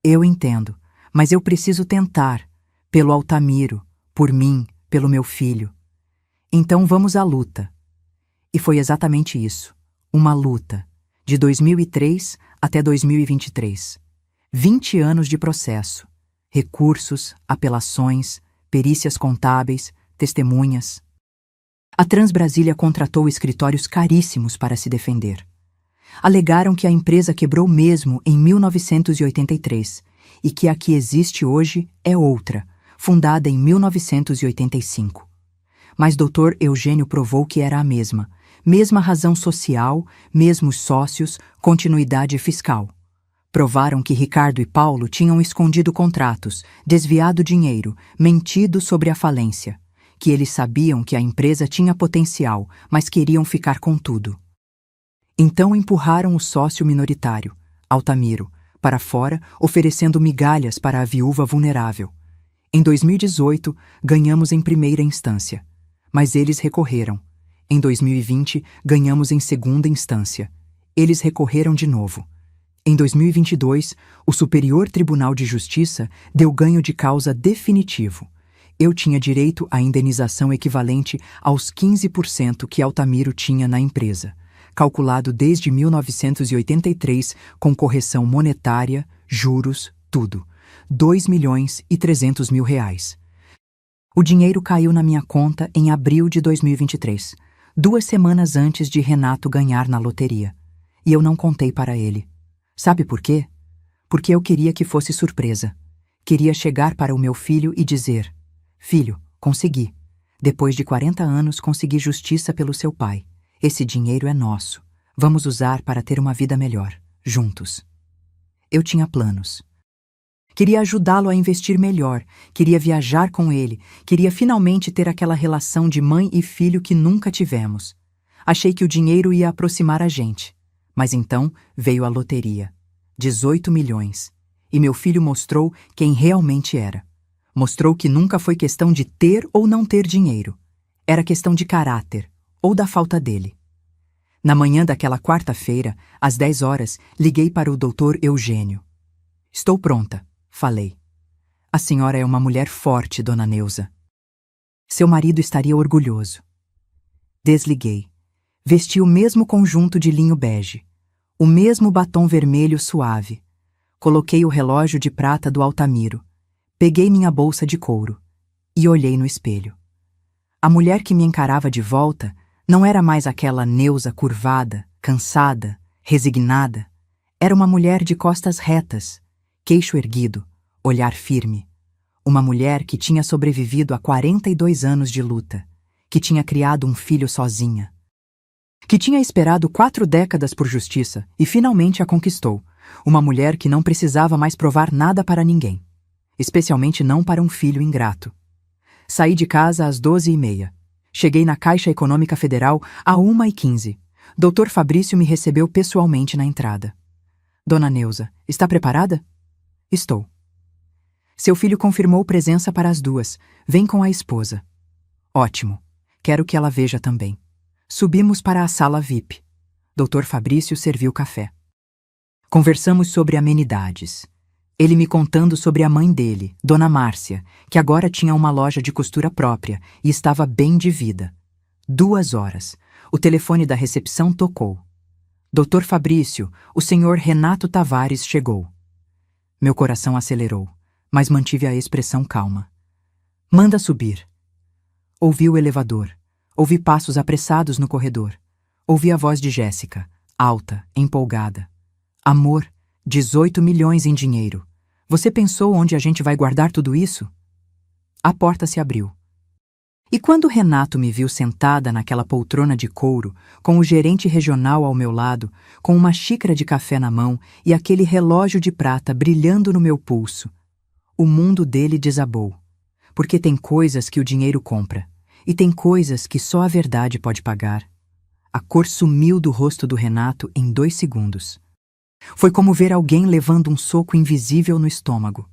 "Eu entendo, mas eu preciso tentar, pelo Altamiro, por mim, pelo meu filho. Então vamos à luta." E foi exatamente isso, uma luta, de 2003 até 2023. 20 anos de processo, recursos, apelações, perícias contábeis, testemunhas. A Transbrasília contratou escritórios caríssimos para se defender. Alegaram que a empresa quebrou mesmo em 1983 e que a que existe hoje é outra, fundada em 1985. Mas Dr. Eugênio provou que era a mesma razão social, mesmos sócios, continuidade fiscal. Provaram que Ricardo e Paulo tinham escondido contratos, desviado dinheiro, mentido sobre a falência, que eles sabiam que a empresa tinha potencial, mas queriam ficar com tudo. Então empurraram o sócio minoritário, Altamiro, para fora, oferecendo migalhas para a viúva vulnerável. Em 2018, ganhamos em primeira instância, mas eles recorreram. Em 2020, ganhamos em segunda instância. Eles recorreram de novo. Em 2022, o Superior Tribunal de Justiça deu ganho de causa definitivo. Eu tinha direito à indenização equivalente aos 15% que Altamiro tinha na empresa, calculado desde 1983 com correção monetária, juros, tudo. R$ 2.300.000. O dinheiro caiu na minha conta em abril de 2023, 2 semanas antes de Renato ganhar na loteria. E eu não contei para ele. Sabe por quê? Porque eu queria que fosse surpresa. Queria chegar para o meu filho e dizer: "Filho, consegui. Depois de 40 anos, consegui justiça pelo seu pai. Esse dinheiro é nosso. Vamos usar para ter uma vida melhor, juntos. Eu tinha planos. Queria ajudá-lo a investir melhor, queria viajar com ele, queria finalmente ter aquela relação de mãe e filho que nunca tivemos. Achei que o dinheiro ia aproximar a gente. Mas então veio a loteria. 18 milhões. E meu filho mostrou quem realmente era. Mostrou que nunca foi questão de ter ou não ter dinheiro. Era questão de caráter, ou da falta dele. Na manhã daquela quarta-feira, às 10 horas, liguei para o Dr. Eugênio. Estou pronta, falei. A senhora é uma mulher forte, dona Neuza. Seu marido estaria orgulhoso. Desliguei. Vesti o mesmo conjunto de linho bege, o mesmo batom vermelho suave. Coloquei o relógio de prata do Altamiro. Peguei minha bolsa de couro e olhei no espelho. A mulher que me encarava de volta não era mais aquela Neuza curvada, cansada, resignada. Era uma mulher de costas retas, queixo erguido, olhar firme. Uma mulher que tinha sobrevivido a 42 anos de luta, que tinha criado um filho sozinha, que tinha esperado 4 décadas por justiça e finalmente a conquistou. Uma mulher que não precisava mais provar nada para ninguém, especialmente não para um filho ingrato. Saí de casa às 12h30. Cheguei na Caixa Econômica Federal às 1h15. Dr. Fabrício me recebeu pessoalmente na entrada. Dona Neuza, está preparada? Estou. Seu filho confirmou presença para as 2. Vem com a esposa. Ótimo. Quero que ela veja também. Subimos para a sala VIP. Dr. Fabrício serviu café. Conversamos sobre amenidades. Ele me contando sobre a mãe dele, Dona Márcia, que agora tinha uma loja de costura própria e estava bem de vida. 2 horas. O telefone da recepção tocou. Dr. Fabrício, o senhor Renato Tavares chegou. Meu coração acelerou, mas mantive a expressão calma. Manda subir. Ouvi o elevador. Ouvi passos apressados no corredor. Ouvi a voz de Jéssica, alta, empolgada. Amor, 18 milhões em dinheiro. Você pensou onde a gente vai guardar tudo isso? A porta se abriu. E quando Renato me viu sentada naquela poltrona de couro, com o gerente regional ao meu lado, com uma xícara de café na mão e aquele relógio de prata brilhando no meu pulso, o mundo dele desabou. Porque tem coisas que o dinheiro compra, e tem coisas que só a verdade pode pagar. A cor sumiu do rosto do Renato em 2 segundos. Foi como ver alguém levando um soco invisível no estômago.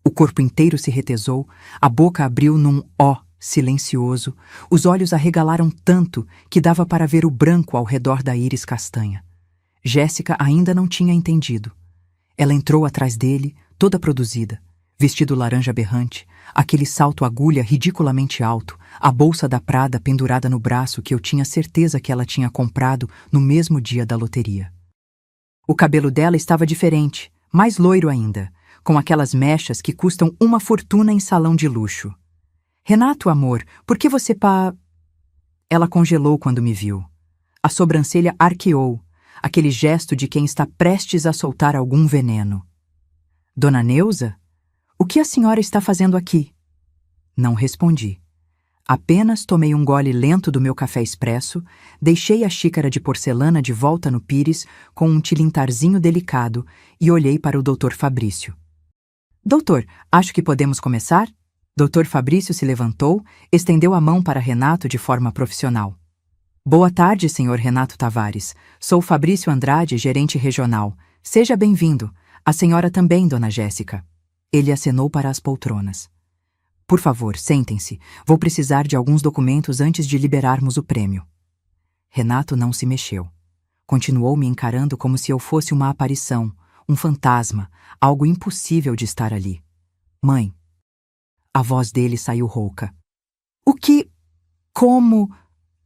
O corpo inteiro se retesou, a boca abriu num ó silencioso, os olhos arregalaram tanto que dava para ver o branco ao redor da íris castanha. Jéssica ainda não tinha entendido. Ela entrou atrás dele, toda produzida, vestido laranja berrante, aquele salto agulha ridiculamente alto, a bolsa da Prada pendurada no braço que eu tinha certeza que ela tinha comprado no mesmo dia da loteria. O cabelo dela estava diferente, mais loiro ainda, com aquelas mechas que custam uma fortuna em salão de luxo. Renato, amor, por que você Ela congelou quando me viu. A sobrancelha arqueou, aquele gesto de quem está prestes a soltar algum veneno. Dona Neuza? O que a senhora está fazendo aqui? Não respondi. Apenas tomei um gole lento do meu café expresso, deixei a xícara de porcelana de volta no pires com um tilintarzinho delicado e olhei para o Dr. Fabrício. Doutor, acho que podemos começar? Dr. Fabrício se levantou, estendeu a mão para Renato de forma profissional. Boa tarde, senhor Renato Tavares. Sou Fabrício Andrade, gerente regional. Seja bem-vindo. A senhora também, dona Jéssica. Ele acenou para as poltronas. Por favor, sentem-se. Vou precisar de alguns documentos antes de liberarmos o prêmio. Renato não se mexeu. Continuou me encarando como se eu fosse uma aparição, um fantasma, algo impossível de estar ali. Mãe. A voz dele saiu rouca. O que? Como?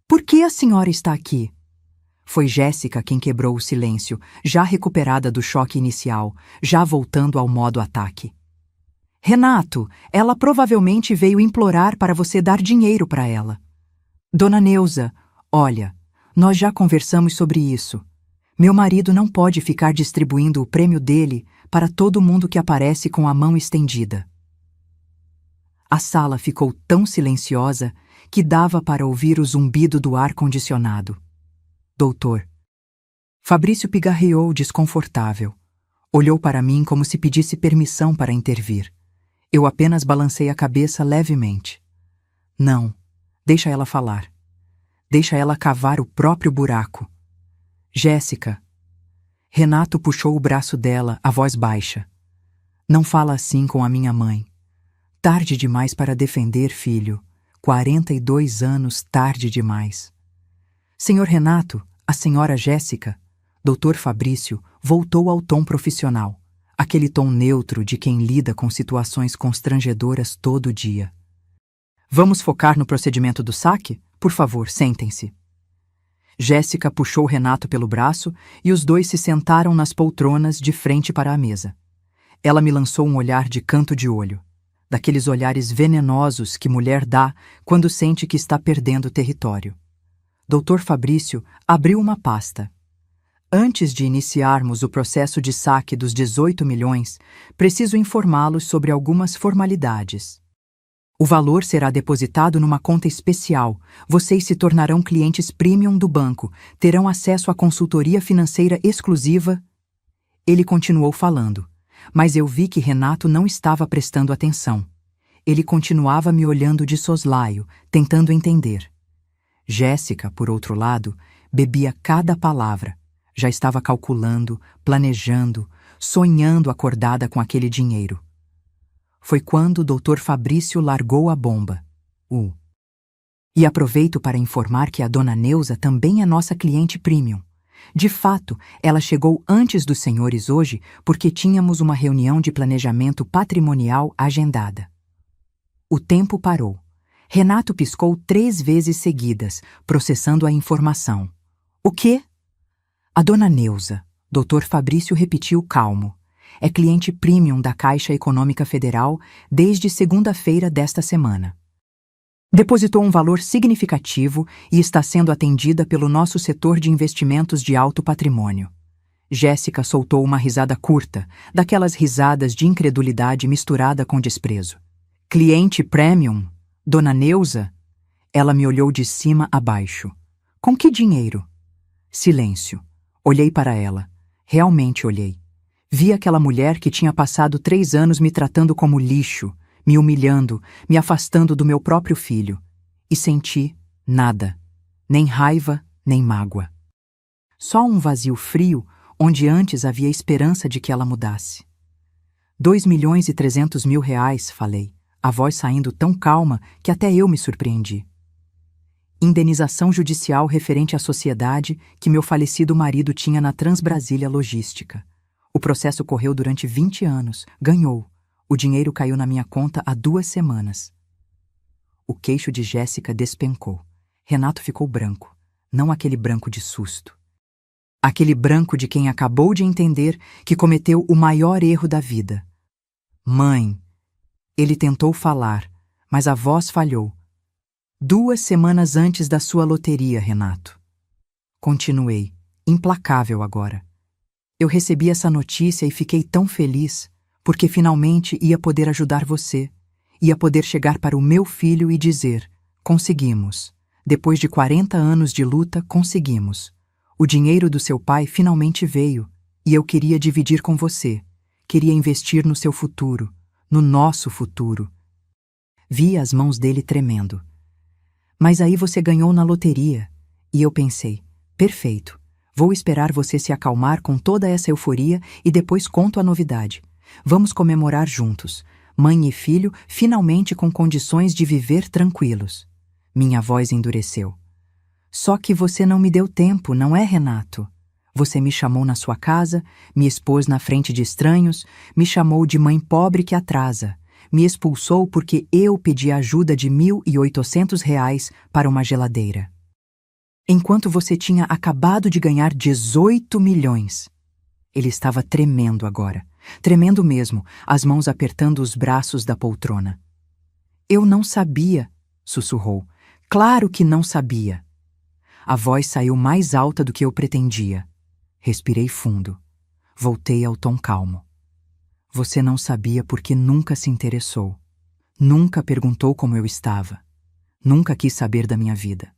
Por que a senhora está aqui? Foi Jéssica quem quebrou o silêncio, já recuperada do choque inicial, já voltando ao modo ataque. Renato, ela provavelmente veio implorar para você dar dinheiro para ela. Dona Neuza, olha, nós já conversamos sobre isso. Meu marido não pode ficar distribuindo o prêmio dele para todo mundo que aparece com a mão estendida. A sala ficou tão silenciosa que dava para ouvir o zumbido do ar-condicionado. Doutor. Fabrício pigarreou desconfortável. Olhou para mim como se pedisse permissão para intervir. Eu apenas balancei a cabeça levemente. Não, deixa ela falar. Deixa ela cavar o próprio buraco. Jéssica. Renato puxou o braço dela, a voz baixa. Não fala assim com a minha mãe. Tarde demais para defender, filho. 42 anos, tarde demais. Senhor Renato, a senhora Jéssica, Doutor Fabrício voltou ao tom profissional, aquele tom neutro de quem lida com situações constrangedoras todo dia. Vamos focar no procedimento do saque? Por favor, sentem-se. Jéssica puxou Renato pelo braço e os dois se sentaram nas poltronas de frente para a mesa. Ela me lançou um olhar de canto de olho, daqueles olhares venenosos que mulher dá quando sente que está perdendo território. Doutor Fabrício abriu uma pasta. Antes de iniciarmos o processo de saque dos 18 milhões, preciso informá-los sobre algumas formalidades. O valor será depositado numa conta especial. Vocês se tornarão clientes premium do banco, terão acesso à consultoria financeira exclusiva. Ele continuou falando, mas eu vi que Renato não estava prestando atenção. Ele continuava me olhando de soslaio, tentando entender. Jéssica, por outro lado, bebia cada palavra. Já estava calculando, planejando, sonhando acordada com aquele dinheiro. Foi quando o Dr. Fabrício largou a bomba. E aproveito para informar que a dona Neuza também é nossa cliente premium. De fato, ela chegou antes dos senhores hoje porque tínhamos uma reunião de planejamento patrimonial agendada. O tempo parou. Renato piscou 3 vezes seguidas, processando a informação. O quê? A dona Neuza, Dr. Fabrício repetiu calmo. É cliente premium da Caixa Econômica Federal desde segunda-feira desta semana. Depositou um valor significativo e está sendo atendida pelo nosso setor de investimentos de alto patrimônio. Jéssica soltou uma risada curta, daquelas risadas de incredulidade misturada com desprezo. Cliente premium? Dona Neuza? Ela me olhou de cima a baixo. Com que dinheiro? Silêncio. Olhei para ela. Realmente olhei. Vi aquela mulher que tinha passado 3 anos me tratando como lixo, me humilhando, me afastando do meu próprio filho. E senti nada. Nem raiva, nem mágoa. Só um vazio frio, onde antes havia esperança de que ela mudasse. 2.300.000 reais, falei, a voz saindo tão calma que até eu me surpreendi. Indenização judicial referente à sociedade que meu falecido marido tinha na Transbrasília Logística. O processo correu durante 20 anos. Ganhou. O dinheiro caiu na minha conta há 2 semanas. O queixo de Jéssica despencou. Renato ficou branco. Não aquele branco de susto. Aquele branco de quem acabou de entender que cometeu o maior erro da vida. Mãe. Ele tentou falar, mas a voz falhou. 2 semanas antes da sua loteria, Renato. Continuei, implacável agora. Eu recebi essa notícia e fiquei tão feliz, porque finalmente ia poder ajudar você. Ia poder chegar para o meu filho e dizer, conseguimos. Depois de 40 anos de luta, conseguimos. O dinheiro do seu pai finalmente veio, e eu queria dividir com você. Queria investir no seu futuro, no nosso futuro. Vi as mãos dele tremendo. Mas aí você ganhou na loteria. E eu pensei, perfeito. Vou esperar você se acalmar com toda essa euforia e depois conto a novidade. Vamos comemorar juntos, mãe e filho, finalmente com condições de viver tranquilos. Minha voz endureceu. Só que você não me deu tempo, não é, Renato? Você me chamou na sua casa, me expôs na frente de estranhos, me chamou de mãe pobre que atrasa. Me expulsou porque eu pedi ajuda de R$ 1.800 para uma geladeira. Enquanto você tinha acabado de ganhar 18 milhões. Ele estava tremendo agora. Tremendo mesmo, as mãos apertando os braços da poltrona. Eu não sabia, sussurrou. Claro que não sabia. A voz saiu mais alta do que eu pretendia. Respirei fundo. Voltei ao tom calmo. Você não sabia porque nunca se interessou. Nunca perguntou como eu estava. Nunca quis saber da minha vida.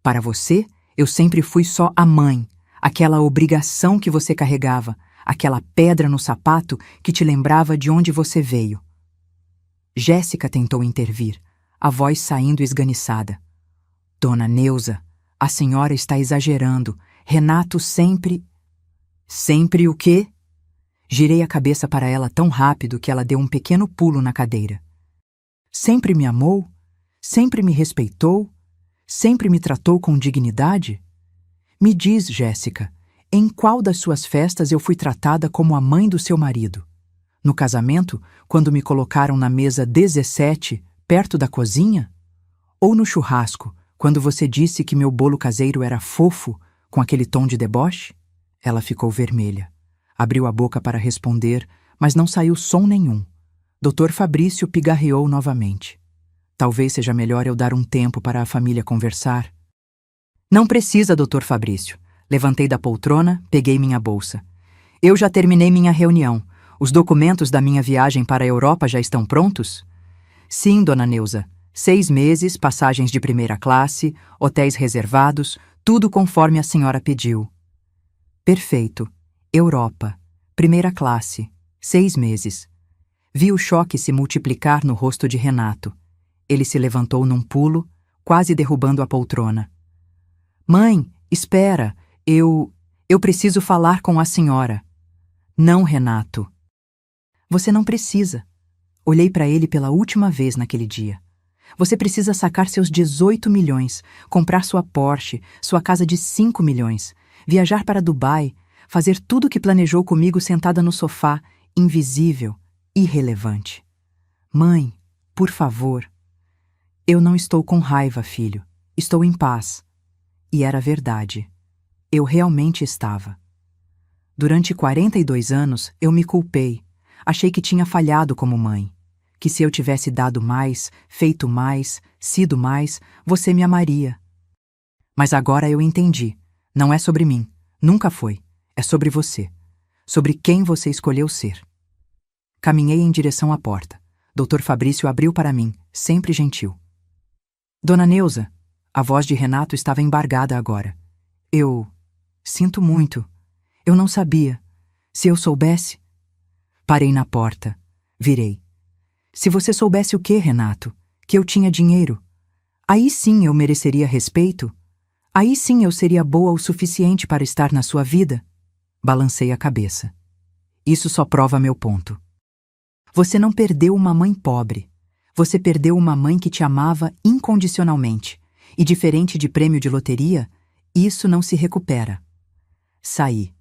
Para você, eu sempre fui só a mãe, aquela obrigação que você carregava, aquela pedra no sapato que te lembrava de onde você veio. Jéssica tentou intervir, a voz saindo esganiçada. Dona Neuza, a senhora está exagerando. Renato sempre... Sempre o quê? Girei a cabeça para ela tão rápido que ela deu um pequeno pulo na cadeira. Sempre me amou? Sempre me respeitou? Sempre me tratou com dignidade? Me diz, Jéssica, em qual das suas festas eu fui tratada como a mãe do seu marido? No casamento, quando me colocaram na mesa 17, perto da cozinha? Ou no churrasco, quando você disse que meu bolo caseiro era fofo, com aquele tom de deboche? Ela ficou vermelha. Abriu a boca para responder, mas não saiu som nenhum. Dr. Fabrício pigarreou novamente. Talvez seja melhor eu dar um tempo para a família conversar. Não precisa, Dr. Fabrício. Levantei da poltrona, peguei minha bolsa. Eu já terminei minha reunião. Os documentos da minha viagem para a Europa já estão prontos? Sim, dona Neuza. 6 meses, passagens de primeira classe, hotéis reservados, tudo conforme a senhora pediu. Perfeito. Europa. Primeira classe. 6 meses. Vi o choque se multiplicar no rosto de Renato. Ele se levantou num pulo, quase derrubando a poltrona. Mãe, espera. Eu preciso falar com a senhora. Não, Renato. Você não precisa. Olhei para ele pela última vez naquele dia. Você precisa sacar seus 18 milhões, comprar sua Porsche, sua casa de 5 milhões, viajar para Dubai, fazer tudo o que planejou comigo sentada no sofá, invisível, irrelevante. Mãe, por favor. Eu não estou com raiva, filho. Estou em paz. E era verdade. Eu realmente estava. Durante 42 anos, eu me culpei. Achei que tinha falhado como mãe. Que se eu tivesse dado mais, feito mais, sido mais, você me amaria. Mas agora eu entendi. Não é sobre mim. Nunca foi. É sobre você. Sobre quem você escolheu ser. Caminhei em direção à porta. Dr. Fabrício abriu para mim, sempre gentil. Dona Neuza, a voz de Renato estava embargada agora. Eu... sinto muito. Eu não sabia. Se eu soubesse... Parei na porta. Virei. Se você soubesse o quê, Renato? Que eu tinha dinheiro. Aí sim eu mereceria respeito? Aí sim eu seria boa o suficiente para estar na sua vida? Balancei a cabeça. Isso só prova meu ponto. Você não perdeu uma mãe pobre. Você perdeu uma mãe que te amava incondicionalmente. E diferente de prêmio de loteria, isso não se recupera. Saí.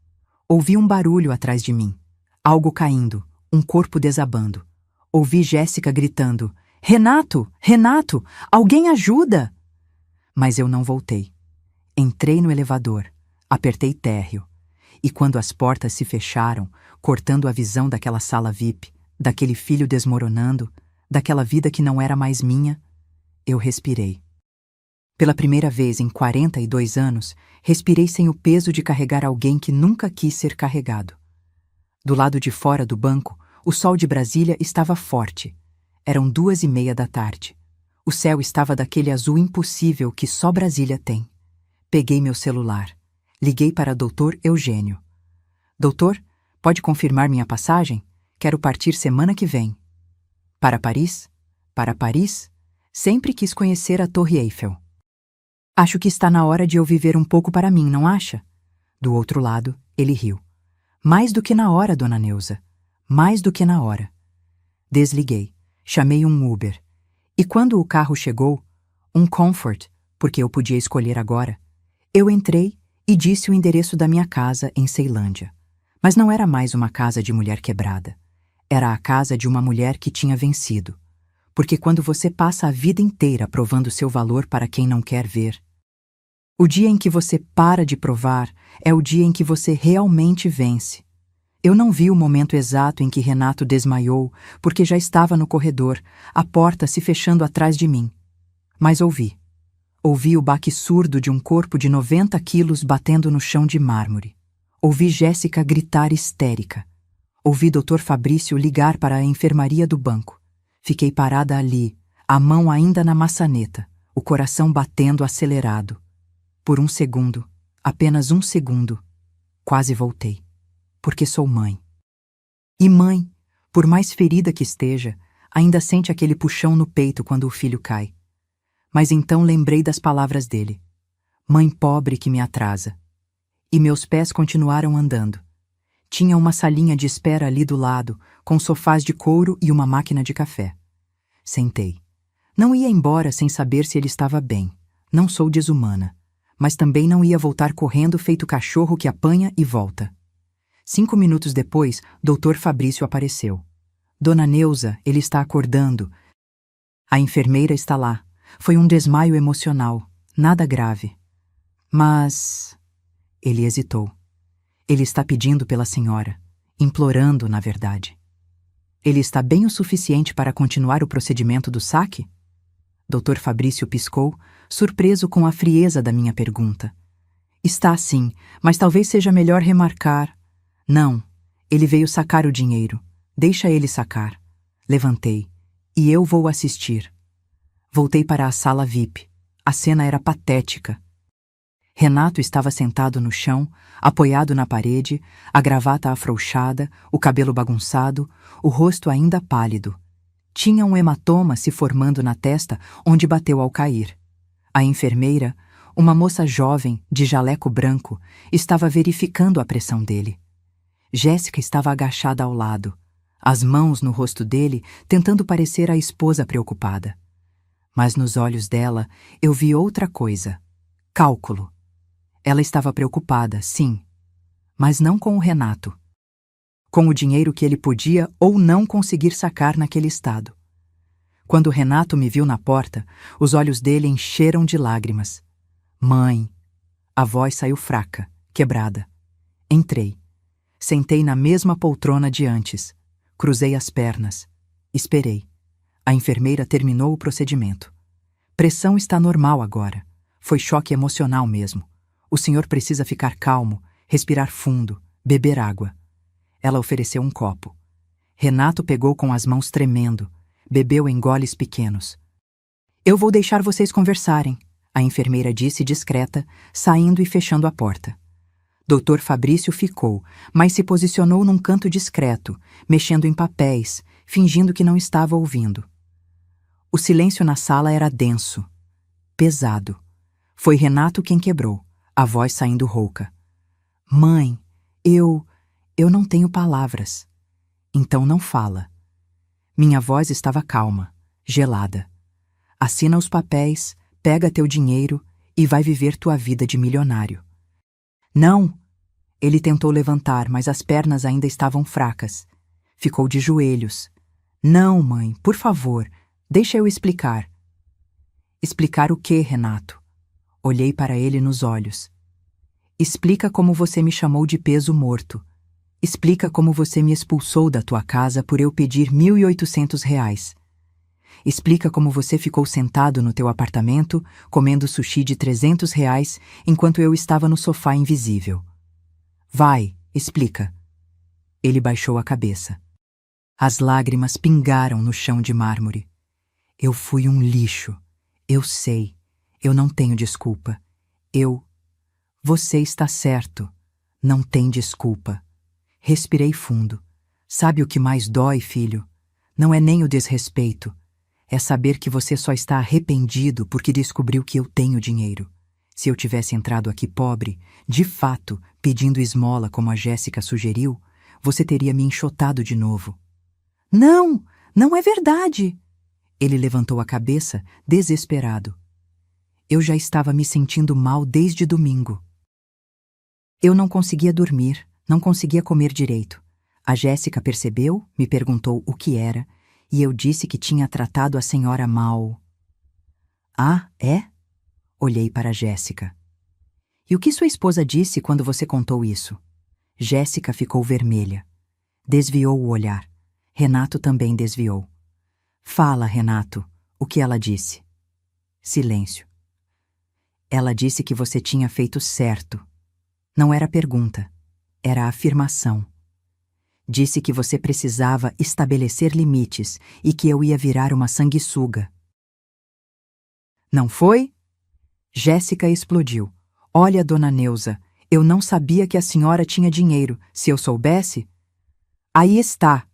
Ouvi um barulho atrás de mim. Algo caindo, um corpo desabando. Ouvi Jéssica gritando, Renato! Renato! Alguém ajuda! Mas eu não voltei. Entrei no elevador, apertei térreo. E quando as portas se fecharam, cortando a visão daquela sala VIP, daquele filho desmoronando, daquela vida que não era mais minha, eu respirei. Pela primeira vez em 42 anos, respirei sem o peso de carregar alguém que nunca quis ser carregado. Do lado de fora do banco, o sol de Brasília estava forte. Eram 2:30 da tarde. O céu estava daquele azul impossível que só Brasília tem. Peguei meu celular. Liguei para Dr. Eugênio. Doutor, pode confirmar minha passagem? Quero partir semana que vem. Para Paris? Para Paris? Sempre quis conhecer a Torre Eiffel. Acho que está na hora de eu viver um pouco para mim, não acha? Do outro lado, ele riu. Mais do que na hora, dona Neuza. Mais do que na hora. Desliguei. Chamei um Uber. E quando o carro chegou, um Comfort, porque eu podia escolher agora, eu entrei e disse o endereço da minha casa em Ceilândia. Mas não era mais uma casa de mulher quebrada. Era a casa de uma mulher que tinha vencido. Porque quando você passa a vida inteira provando seu valor para quem não quer ver, o dia em que você para de provar é o dia em que você realmente vence. Eu não vi o momento exato em que Renato desmaiou, porque já estava no corredor, a porta se fechando atrás de mim. Mas ouvi. Ouvi o baque surdo de um corpo de 90 quilos batendo no chão de mármore. Ouvi Jéssica gritar histérica. Ouvi Dr. Fabrício ligar para a enfermaria do banco. Fiquei parada ali, A mão ainda na maçaneta, o coração batendo acelerado. Por um segundo, apenas um segundo, quase voltei, porque sou mãe. E mãe, por mais ferida que esteja, ainda sente aquele puxão no peito quando o filho cai. Mas então lembrei das palavras dele. Mãe pobre que me atrasa. E meus pés continuaram andando. Tinha uma salinha de espera ali do lado, com sofás de couro e uma máquina de café. Sentei. Não ia embora sem saber se ele estava bem. Não sou desumana. Mas também não ia voltar correndo feito cachorro que apanha e volta. 5 minutos depois, Dr. Fabrício apareceu. Dona Neuza, ele está acordando. A enfermeira está lá. Foi um desmaio emocional. Nada grave. Mas... Ele hesitou. Ele está pedindo pela senhora. Implorando, na verdade. Ele está bem o suficiente para continuar o procedimento do saque? Dr. Fabrício piscou, surpreso com a frieza da minha pergunta. Está sim, mas talvez seja melhor remarcar. Não, ele veio sacar o dinheiro. Deixa ele sacar. Levantei. E eu vou assistir. Voltei para a sala VIP. A cena era patética. Renato estava sentado no chão, apoiado na parede, a gravata afrouxada, o cabelo bagunçado, o rosto ainda pálido. Tinha um hematoma se formando na testa onde bateu ao cair. A enfermeira, uma moça jovem, de jaleco branco, estava verificando a pressão dele. Jéssica estava agachada ao lado, as mãos no rosto dele, tentando parecer a esposa preocupada. Mas nos olhos dela eu vi outra coisa: cálculo. Ela estava preocupada, sim, mas não com o Renato. Com o dinheiro que ele podia ou não conseguir sacar naquele estado. Quando o Renato me viu na porta, os olhos dele encheram de lágrimas. Mãe! A voz saiu fraca, quebrada. Entrei. Sentei na mesma poltrona de antes. Cruzei as pernas. Esperei. A enfermeira terminou o procedimento. Pressão está normal agora. Foi choque emocional mesmo. O senhor precisa ficar calmo, respirar fundo, beber água. Ela ofereceu um copo. Renato pegou com as mãos tremendo. Bebeu em goles pequenos. Eu vou deixar vocês conversarem, a enfermeira disse discreta, saindo e fechando a porta. Dr. Fabrício ficou, mas se posicionou num canto discreto, mexendo em papéis, fingindo que não estava ouvindo. O silêncio na sala era denso, pesado. Foi Renato quem quebrou, a voz saindo rouca. Mãe, eu não tenho palavras. Então não fala. Minha voz estava calma, gelada. Assina os papéis, pega teu dinheiro e vai viver tua vida de milionário. Não! Ele tentou levantar, mas as pernas ainda estavam fracas. Ficou de joelhos. Não, mãe, por favor, deixa eu explicar. Explicar o quê, Renato? Olhei para ele nos olhos. Explica como você me chamou de peso morto. Explica como você me expulsou da tua casa por eu pedir R$ 1.800. Explica como você ficou sentado no teu apartamento, comendo sushi de R$ 300, enquanto eu estava no sofá invisível. Vai, explica. Ele baixou a cabeça. As lágrimas pingaram no chão de mármore. Eu fui um lixo. Eu sei. Eu não tenho desculpa. Você está certo. Não tem desculpa. Respirei fundo. Sabe o que mais dói, filho? Não é nem o desrespeito. É saber que você só está arrependido porque descobriu que eu tenho dinheiro. Se eu tivesse entrado aqui pobre, de fato, pedindo esmola como a Jéssica sugeriu, você teria me enxotado de novo. Não, não é verdade! Ele levantou a cabeça, desesperado. Eu já estava me sentindo mal desde domingo. Eu não conseguia dormir, não conseguia comer direito. A Jéssica percebeu, me perguntou o que era, e eu disse que tinha tratado a senhora mal. Ah, é? Olhei para Jéssica. E o que sua esposa disse quando você contou isso? Jéssica ficou vermelha. Desviou o olhar. Renato também desviou. Fala, Renato, o que ela disse? Silêncio. Ela disse que você tinha feito certo. Não era pergunta, era afirmação. Disse que você precisava estabelecer limites e que eu ia virar uma sanguessuga. Não foi? Jéssica explodiu. Olha, dona Neuza, eu não sabia que a senhora tinha dinheiro. Se eu soubesse... Aí está.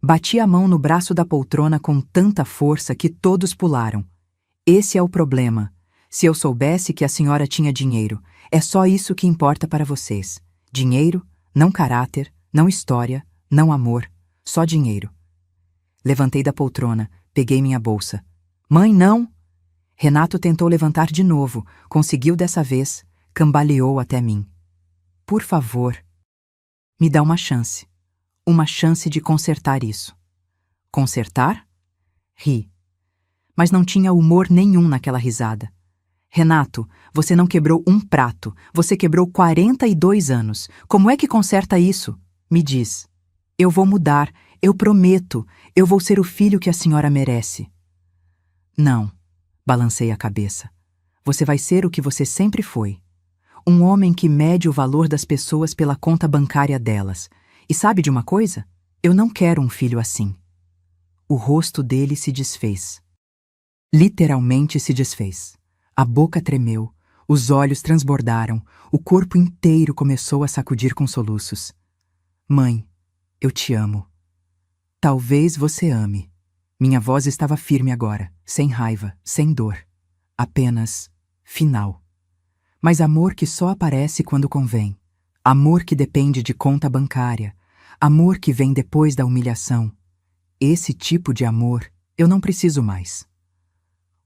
Bati a mão no braço da poltrona com tanta força que todos pularam. Esse é o problema. Se eu soubesse que a senhora tinha dinheiro, é só isso que importa para vocês. Dinheiro, não caráter, não história, não amor, só dinheiro. Levantei da poltrona, peguei minha bolsa. Mãe, não! Renato tentou levantar de novo, conseguiu dessa vez, cambaleou até mim. Por favor, me dá uma chance. Uma chance de consertar isso. Consertar? Ri. Mas não tinha humor nenhum naquela risada. Renato, você não quebrou um prato, você quebrou 42 anos. Como é que conserta isso? Me diz. Eu vou mudar, eu prometo, eu vou ser o filho que a senhora merece. Não, balancei a cabeça. Você vai ser o que você sempre foi. Um homem que mede o valor das pessoas pela conta bancária delas. E sabe de uma coisa? Eu não quero um filho assim. O rosto dele se desfez. Literalmente se desfez. A boca tremeu, os olhos transbordaram, o corpo inteiro começou a sacudir com soluços. Mãe, eu te amo. Talvez você ame. Minha voz estava firme agora, sem raiva, sem dor. Apenas final. Mas amor que só aparece quando convém. Amor que depende de conta bancária. Amor que vem depois da humilhação. Esse tipo de amor eu não preciso mais.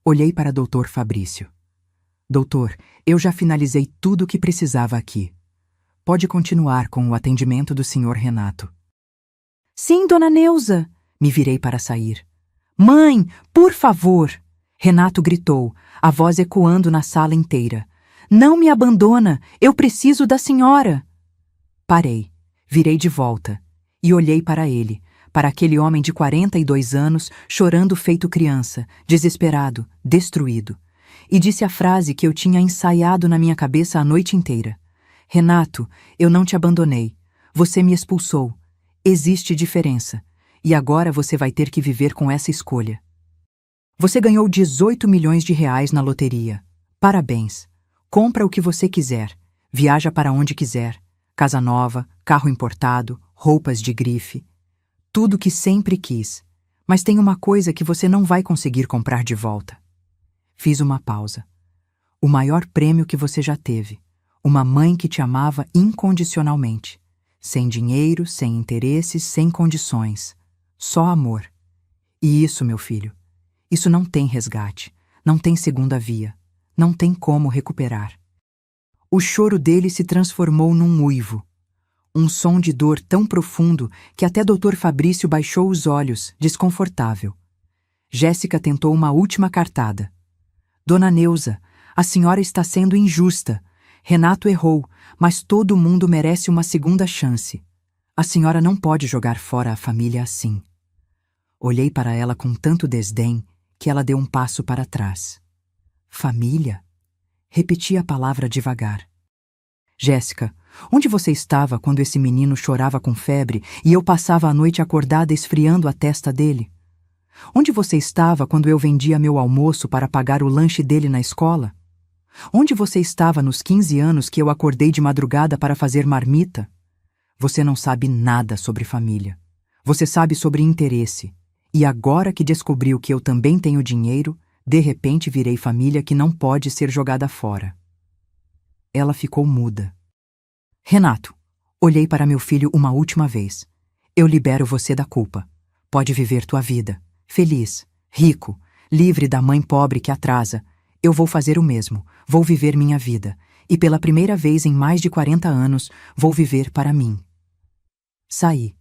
Olhei para Dr. Fabrício. Doutor, eu já finalizei tudo o que precisava aqui. Pode continuar com o atendimento do Sr. Renato. Sim, dona Neuza. Me virei para sair. Mãe, por favor! Renato gritou, a voz ecoando na sala inteira. Não me abandona, eu preciso da senhora. Parei, virei de volta e olhei para ele, para aquele homem de 42 anos chorando feito criança, desesperado, destruído. E disse a frase que eu tinha ensaiado na minha cabeça a noite inteira. Renato, eu não te abandonei. Você me expulsou. Existe diferença. E agora você vai ter que viver com essa escolha. Você ganhou 18 milhões de reais na loteria. Parabéns. Compra o que você quiser. Viaja para onde quiser. Casa nova, carro importado, roupas de grife. Tudo que sempre quis. Mas tem uma coisa que você não vai conseguir comprar de volta. Fiz uma pausa. O maior prêmio que você já teve. Uma mãe que te amava incondicionalmente. Sem dinheiro, sem interesses, sem condições. Só amor. E isso, meu filho, isso não tem resgate, não tem segunda via, não tem como recuperar. O choro dele se transformou num uivo. Um som de dor tão profundo que até Dr. Fabrício baixou os olhos, desconfortável. Jéssica tentou uma última cartada. Dona Neuza, a senhora está sendo injusta. Renato errou, mas todo mundo merece uma segunda chance. A senhora não pode jogar fora a família assim. Olhei para ela com tanto desdém que ela deu um passo para trás. Família? Repeti a palavra devagar. Jéssica, onde você estava quando esse menino chorava com febre e eu passava a noite acordada esfriando a testa dele? Onde você estava quando eu vendia meu almoço para pagar o lanche dele na escola? Onde você estava nos 15 anos que eu acordei de madrugada para fazer marmita? Você não sabe nada sobre família. Você sabe sobre interesse. E agora que descobriu que eu também tenho dinheiro, de repente virei família que não pode ser jogada fora. Ela ficou muda. Renato, olhei para meu filho uma última vez. Eu libero você da culpa. Pode viver tua vida. Feliz, rico, livre da mãe pobre que atrasa. Eu vou fazer o mesmo. Vou viver minha vida. E pela primeira vez em mais de 40 anos, vou viver para mim. Saí.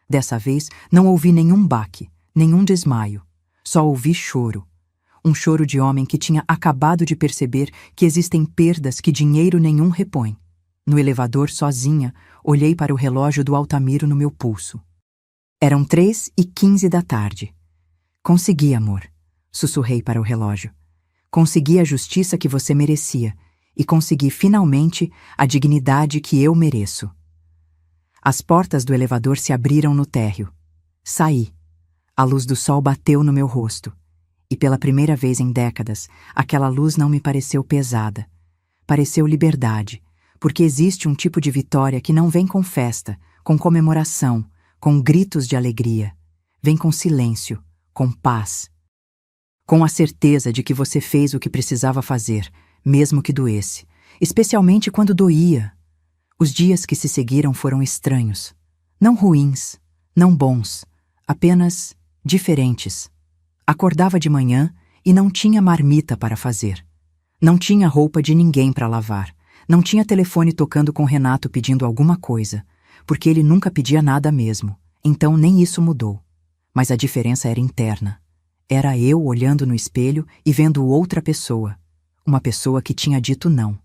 Dessa vez, não ouvi nenhum baque, nenhum desmaio. Só ouvi choro. Um choro de homem que tinha acabado de perceber que existem perdas que dinheiro nenhum repõe. No elevador, sozinha, olhei para o relógio do Altamiro no meu pulso. Eram 3h15 da tarde. Consegui, amor, sussurrei para o relógio. Consegui a justiça que você merecia e consegui finalmente a dignidade que eu mereço. As portas do elevador se abriram no térreo. Saí. A luz do sol bateu no meu rosto. E pela primeira vez em décadas, aquela luz não me pareceu pesada. Pareceu liberdade, porque existe um tipo de vitória que não vem com festa, com comemoração, com gritos de alegria. Vem com silêncio, com paz. Com a certeza de que você fez o que precisava fazer, mesmo que doesse, especialmente quando doía. Os dias que se seguiram foram estranhos. Não ruins, não bons, apenas diferentes. Acordava de manhã e não tinha marmita para fazer. Não tinha roupa de ninguém para lavar. Não tinha telefone tocando com Renato pedindo alguma coisa, porque ele nunca pedia nada mesmo, então nem isso mudou. Mas a diferença era interna. Era eu olhando no espelho e vendo outra pessoa. Uma pessoa que tinha dito não.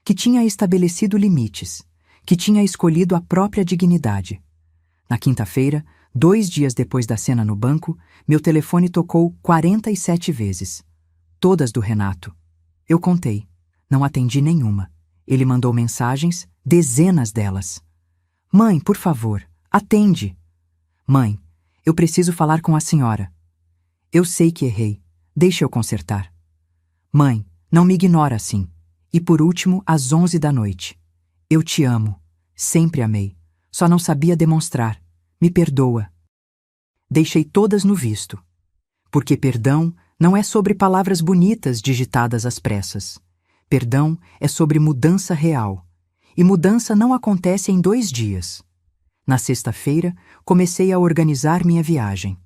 Que tinha estabelecido limites. Que tinha escolhido a própria dignidade. Na quinta-feira, 2 dias depois da cena no banco, meu telefone tocou 47 vezes. Todas do Renato. Eu contei. Não atendi nenhuma. Ele mandou mensagens, dezenas delas. Mãe, por favor, atende. Mãe, eu preciso falar com a senhora. Eu sei que errei. Deixe eu consertar. Mãe, não me ignora assim. E por último, às 11 da noite. Eu te amo. Sempre amei. Só não sabia demonstrar. Me perdoa. Deixei todas no visto. Porque perdão não é sobre palavras bonitas digitadas às pressas. Perdão é sobre mudança real. E mudança não acontece em 2 dias. Na sexta-feira, comecei a organizar minha viagem.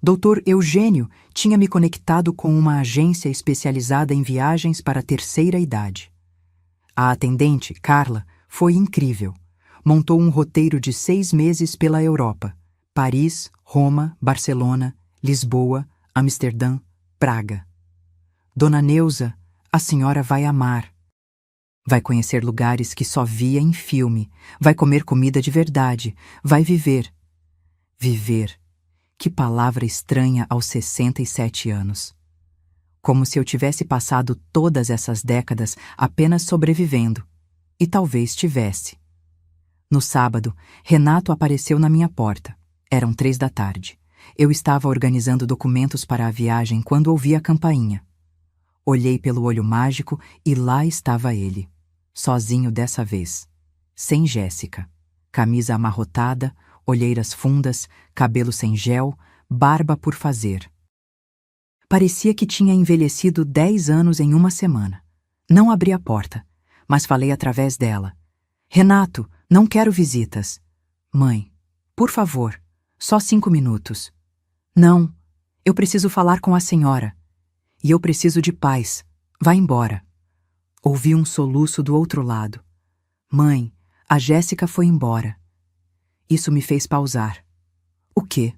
Dr. Eugênio tinha me conectado com uma agência especializada em viagens para a terceira idade. A atendente, Carla, foi incrível. Montou um roteiro de 6 meses pela Europa. Paris, Roma, Barcelona, Lisboa, Amsterdã, Praga. Dona Neuza, a senhora vai amar. Vai conhecer lugares que só via em filme. Vai comer comida de verdade. Vai viver. Viver. Que palavra estranha aos 67 anos. Como se eu tivesse passado todas essas décadas apenas sobrevivendo. E talvez tivesse. No sábado, Renato apareceu na minha porta. Eram 3 da tarde. Eu estava organizando documentos para a viagem quando ouvi a campainha. Olhei pelo olho mágico e lá estava ele. Sozinho dessa vez. Sem Jéssica. Camisa amarrotada, olheiras fundas, cabelo sem gel, barba por fazer. Parecia que tinha envelhecido 10 anos em uma semana. Não abri a porta, mas falei através dela. Renato, não quero visitas. Mãe, por favor, só 5 minutos. Não, eu preciso falar com a senhora. E eu preciso de paz. Vá embora. Ouvi um soluço do outro lado. Mãe, a Jéssica foi embora. Isso me fez pausar. O quê?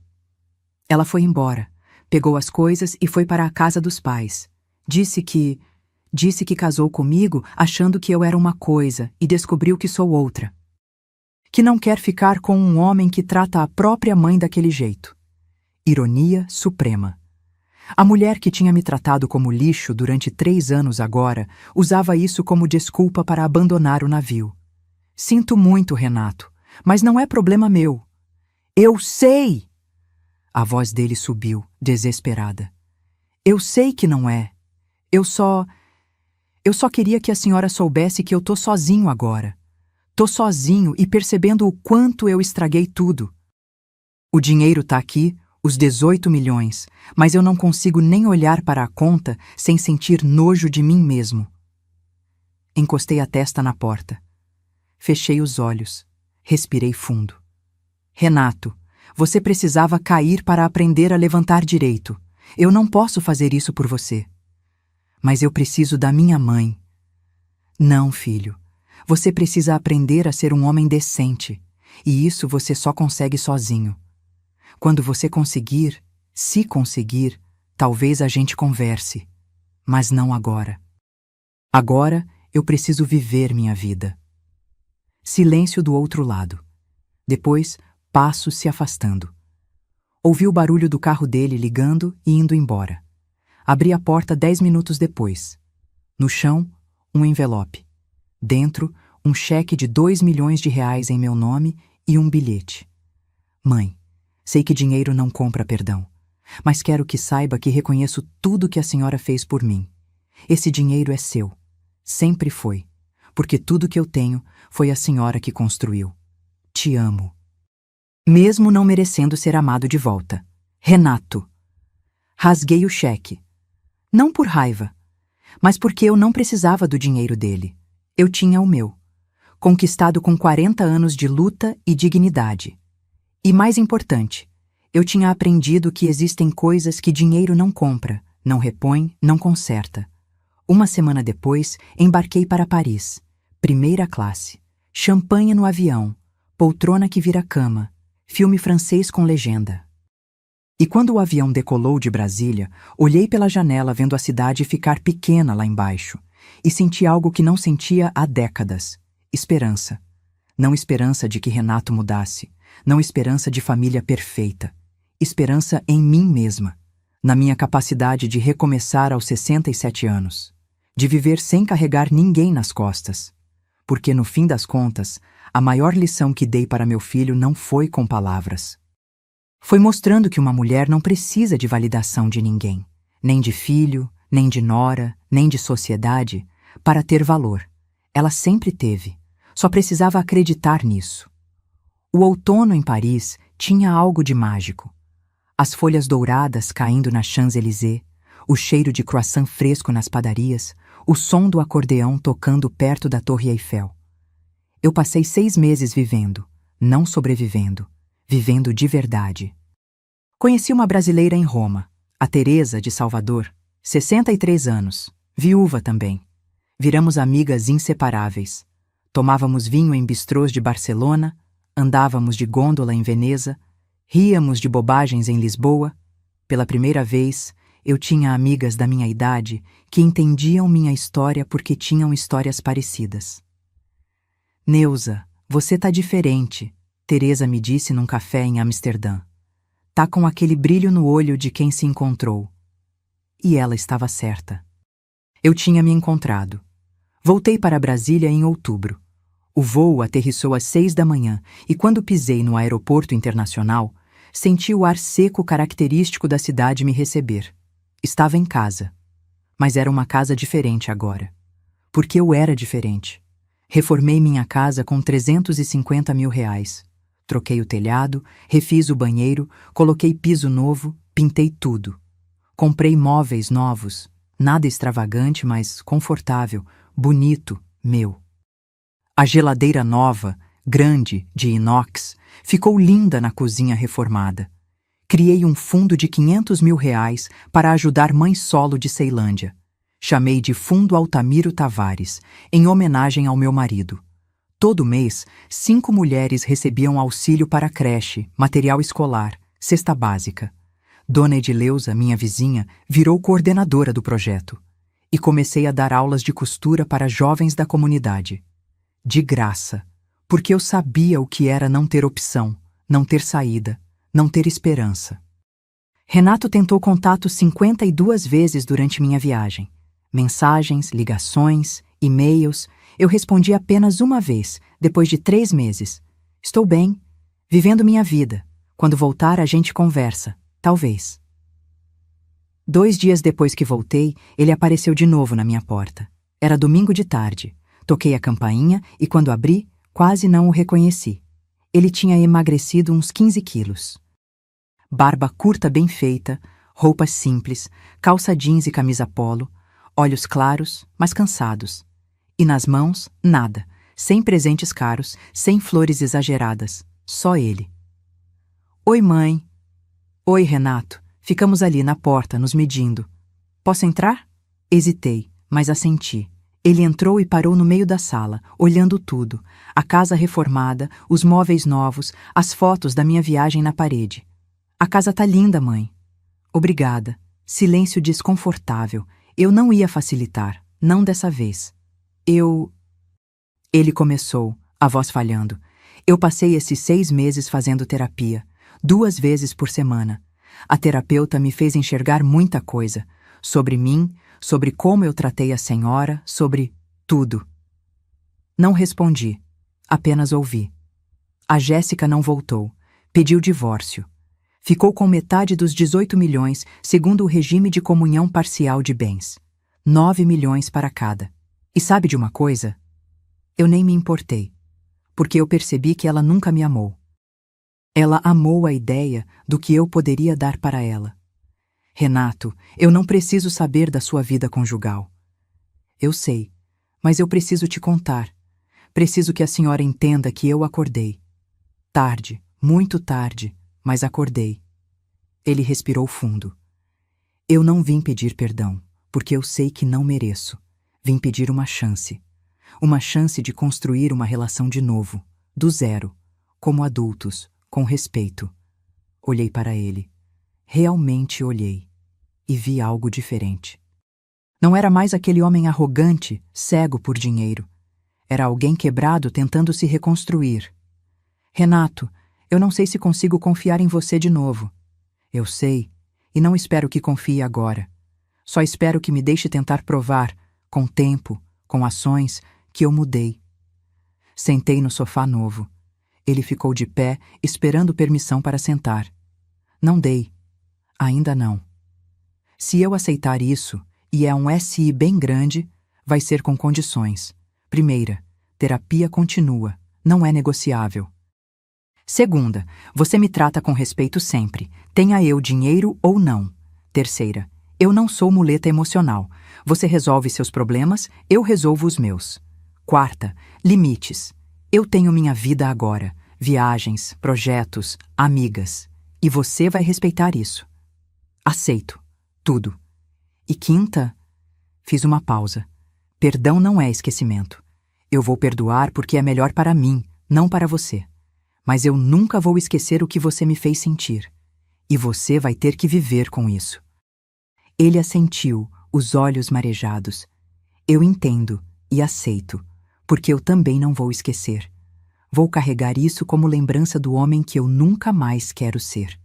Ela foi embora, pegou as coisas e foi para a casa dos pais. Disse que casou comigo achando que eu era uma coisa e descobriu que sou outra. Que não quer ficar com um homem que trata a própria mãe daquele jeito. Ironia suprema. A mulher que tinha me tratado como lixo durante 3 anos agora usava isso como desculpa para abandonar o navio. Sinto muito, Renato, mas não é problema meu. Eu sei! A voz dele subiu, desesperada. Eu sei que não é. Eu só queria que a senhora soubesse que eu tô sozinho agora. Tô sozinho e percebendo o quanto eu estraguei tudo. O dinheiro tá aqui, os 18 milhões, mas eu não consigo nem olhar para a conta sem sentir nojo de mim mesmo. Encostei a testa na porta. Fechei os olhos. Respirei fundo. Renato, você precisava cair para aprender a levantar direito. Eu não posso fazer isso por você. Mas eu preciso da minha mãe. Não, filho. Você precisa aprender a ser um homem decente. E isso você só consegue sozinho. Quando você conseguir, se conseguir, talvez a gente converse. Mas não agora. Agora eu preciso viver minha vida. Silêncio do outro lado. Depois, passos se afastando. Ouvi o barulho do carro dele ligando e indo embora. Abri a porta 10 minutos depois. No chão, um envelope. Dentro, um cheque de 2 milhões de reais em meu nome e um bilhete. Mãe, sei que dinheiro não compra perdão, mas quero que saiba que reconheço tudo que a senhora fez por mim. Esse dinheiro é seu. Sempre foi. Porque tudo que eu tenho foi a senhora que construiu. Te amo. Mesmo não merecendo ser amado de volta. Renato. Rasguei o cheque. Não por raiva, mas porque eu não precisava do dinheiro dele. Eu tinha o meu, conquistado com 40 anos de luta e dignidade. E mais importante, eu tinha aprendido que existem coisas que dinheiro não compra, não repõe, não conserta. Uma semana depois, embarquei para Paris. Primeira classe. Champanhe no avião. Poltrona que vira cama. Filme francês com legenda. E quando o avião decolou de Brasília, olhei pela janela vendo a cidade ficar pequena lá embaixo e senti algo que não sentia há décadas. Esperança. Não esperança de que Renato mudasse. Não esperança de família perfeita. Esperança em mim mesma. Na minha capacidade de recomeçar aos 67 anos. De viver sem carregar ninguém nas costas. Porque, no fim das contas, a maior lição que dei para meu filho não foi com palavras. Foi mostrando que uma mulher não precisa de validação de ninguém, nem de filho, nem de nora, nem de sociedade, para ter valor. Ela sempre teve, só precisava acreditar nisso. O outono em Paris tinha algo de mágico. As folhas douradas caindo na Champs-Élysées, o cheiro de croissant fresco nas padarias, o som do acordeão tocando perto da Torre Eiffel. Eu passei 6 meses vivendo, não sobrevivendo, vivendo de verdade. Conheci uma brasileira em Roma, a Teresa de Salvador, 63 anos, viúva também. Viramos amigas inseparáveis. Tomávamos vinho em bistrôs de Barcelona, andávamos de gôndola em Veneza, ríamos de bobagens em Lisboa. Pela primeira vez, eu tinha amigas da minha idade que entendiam minha história porque tinham histórias parecidas. Neuza, você tá diferente, Teresa me disse num café em Amsterdã. Tá com aquele brilho no olho de quem se encontrou. E ela estava certa. Eu tinha me encontrado. Voltei para Brasília em outubro. O voo aterrissou às 6 da manhã e quando pisei no aeroporto internacional, senti o ar seco característico da cidade me receber. Estava em casa. Mas era uma casa diferente agora. Porque eu era diferente. Reformei minha casa com R$350 mil. Troquei o telhado, refiz o banheiro, coloquei piso novo, pintei tudo. Comprei móveis novos, nada extravagante, mas confortável, bonito, meu. A geladeira nova, grande, de inox, ficou linda na cozinha reformada. Criei um fundo de R$500 mil para ajudar mãe solo de Ceilândia. Chamei de Fundo Altamiro Tavares, em homenagem ao meu marido. Todo mês, 5 mulheres recebiam auxílio para creche, material escolar, cesta básica. Dona Edileuza, minha vizinha, virou coordenadora do projeto. E comecei a dar aulas de costura para jovens da comunidade. De graça, porque eu sabia o que era não ter opção, não ter saída, não ter esperança. Renato tentou contato 52 vezes durante minha viagem. Mensagens, ligações, e-mails. Eu respondi apenas uma vez, depois de 3 meses. Estou bem, vivendo minha vida. Quando voltar, a gente conversa. Talvez. 2 dias depois que voltei, ele apareceu de novo na minha porta. Era domingo de tarde. Toquei a campainha e, quando abri, quase não o reconheci. Ele tinha emagrecido uns 15 quilos. Barba curta bem feita, roupas simples, calça jeans e camisa polo, olhos claros, mas cansados. E nas mãos, nada, sem presentes caros, sem flores exageradas, só ele. Oi, mãe. Oi, Renato. Ficamos ali na porta, nos medindo. Posso entrar? Hesitei, mas assenti. Ele entrou e parou no meio da sala, olhando tudo, a casa reformada, os móveis novos, as fotos da minha viagem na parede. A casa tá linda, mãe. Obrigada. Silêncio desconfortável. Eu não ia facilitar, não dessa vez. Ele começou, a voz falhando. Eu passei esses 6 meses fazendo terapia, 2 vezes por semana. A terapeuta me fez enxergar muita coisa, sobre mim, sobre como eu tratei a senhora, sobre tudo. Não respondi, apenas ouvi. A Jéssica não voltou, pediu divórcio. Ficou com metade dos 18 milhões, segundo o regime de comunhão parcial de bens. 9 milhões para cada. E sabe de uma coisa? Eu nem me importei, porque eu percebi que ela nunca me amou. Ela amou a ideia do que eu poderia dar para ela. Renato, eu não preciso saber da sua vida conjugal. Eu sei, mas eu preciso te contar. Preciso que a senhora entenda que eu acordei. Tarde, muito tarde, mas acordei. Ele respirou fundo. Eu não vim pedir perdão, porque eu sei que não mereço. Vim pedir uma chance. Uma chance de construir uma relação de novo, do zero, como adultos, com respeito. Olhei para ele. Realmente olhei. E vi algo diferente. Não era mais aquele homem arrogante, cego por dinheiro. Era alguém quebrado tentando se reconstruir. Renato, eu não sei se consigo confiar em você de novo. Eu sei, e não espero que confie agora. Só espero que me deixe tentar provar, com tempo, com ações, que eu mudei. Sentei no sofá novo. Ele ficou de pé, esperando permissão para sentar. Não dei. Ainda não. Se eu aceitar isso, e é um SI bem grande, vai ser com condições. Primeira, terapia contínua, não é negociável. Segunda, você me trata com respeito sempre, tenha eu dinheiro ou não. Terceira, eu não sou muleta emocional. Você resolve seus problemas, eu resolvo os meus. Quarta, limites. Eu tenho minha vida agora, viagens, projetos, amigas. E você vai respeitar isso. Aceito. Tudo. E quinta, fiz uma pausa. Perdão não é esquecimento. Eu vou perdoar porque é melhor para mim, não para você. Mas eu nunca vou esquecer o que você me fez sentir. E você vai ter que viver com isso. Ele assentiu, os olhos marejados. Eu entendo e aceito, porque eu também não vou esquecer. Vou carregar isso como lembrança do homem que eu nunca mais quero ser.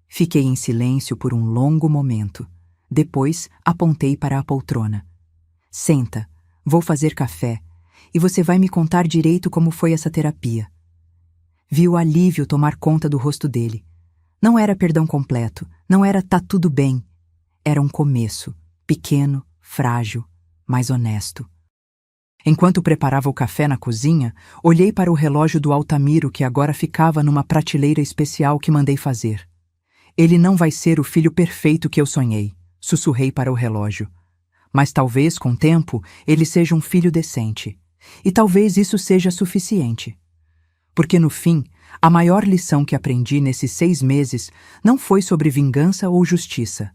Fiquei em silêncio por um longo momento. Depois, apontei para a poltrona. Senta, vou fazer café, e você vai me contar direito como foi essa terapia. Vi o alívio tomar conta do rosto dele. Não era perdão completo, não era tá tudo bem. Era um começo, pequeno, frágil, mas honesto. Enquanto preparava o café na cozinha, olhei para o relógio do Altamiro que agora ficava numa prateleira especial que mandei fazer. Ele não vai ser o filho perfeito que eu sonhei, sussurrei para o relógio. Mas talvez, com o tempo, ele seja um filho decente. E talvez isso seja suficiente. Porque no fim, a maior lição que aprendi nesses 6 meses não foi sobre vingança ou justiça.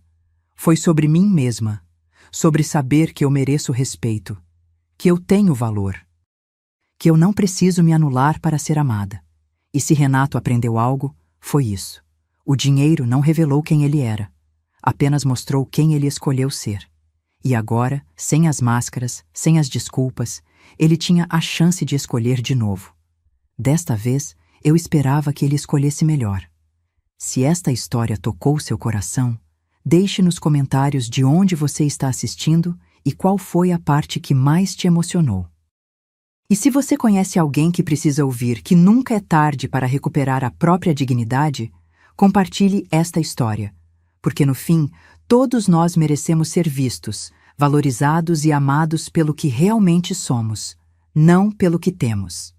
Foi sobre mim mesma, sobre saber que eu mereço respeito, que eu tenho valor, que eu não preciso me anular para ser amada. E se Renato aprendeu algo, foi isso. O dinheiro não revelou quem ele era, apenas mostrou quem ele escolheu ser. E agora, sem as máscaras, sem as desculpas, ele tinha a chance de escolher de novo. Desta vez, eu esperava que ele escolhesse melhor. Se esta história tocou seu coração, deixe nos comentários de onde você está assistindo e qual foi a parte que mais te emocionou. E se você conhece alguém que precisa ouvir que nunca é tarde para recuperar a própria dignidade, compartilhe esta história, porque no fim, todos nós merecemos ser vistos, valorizados e amados pelo que realmente somos, não pelo que temos.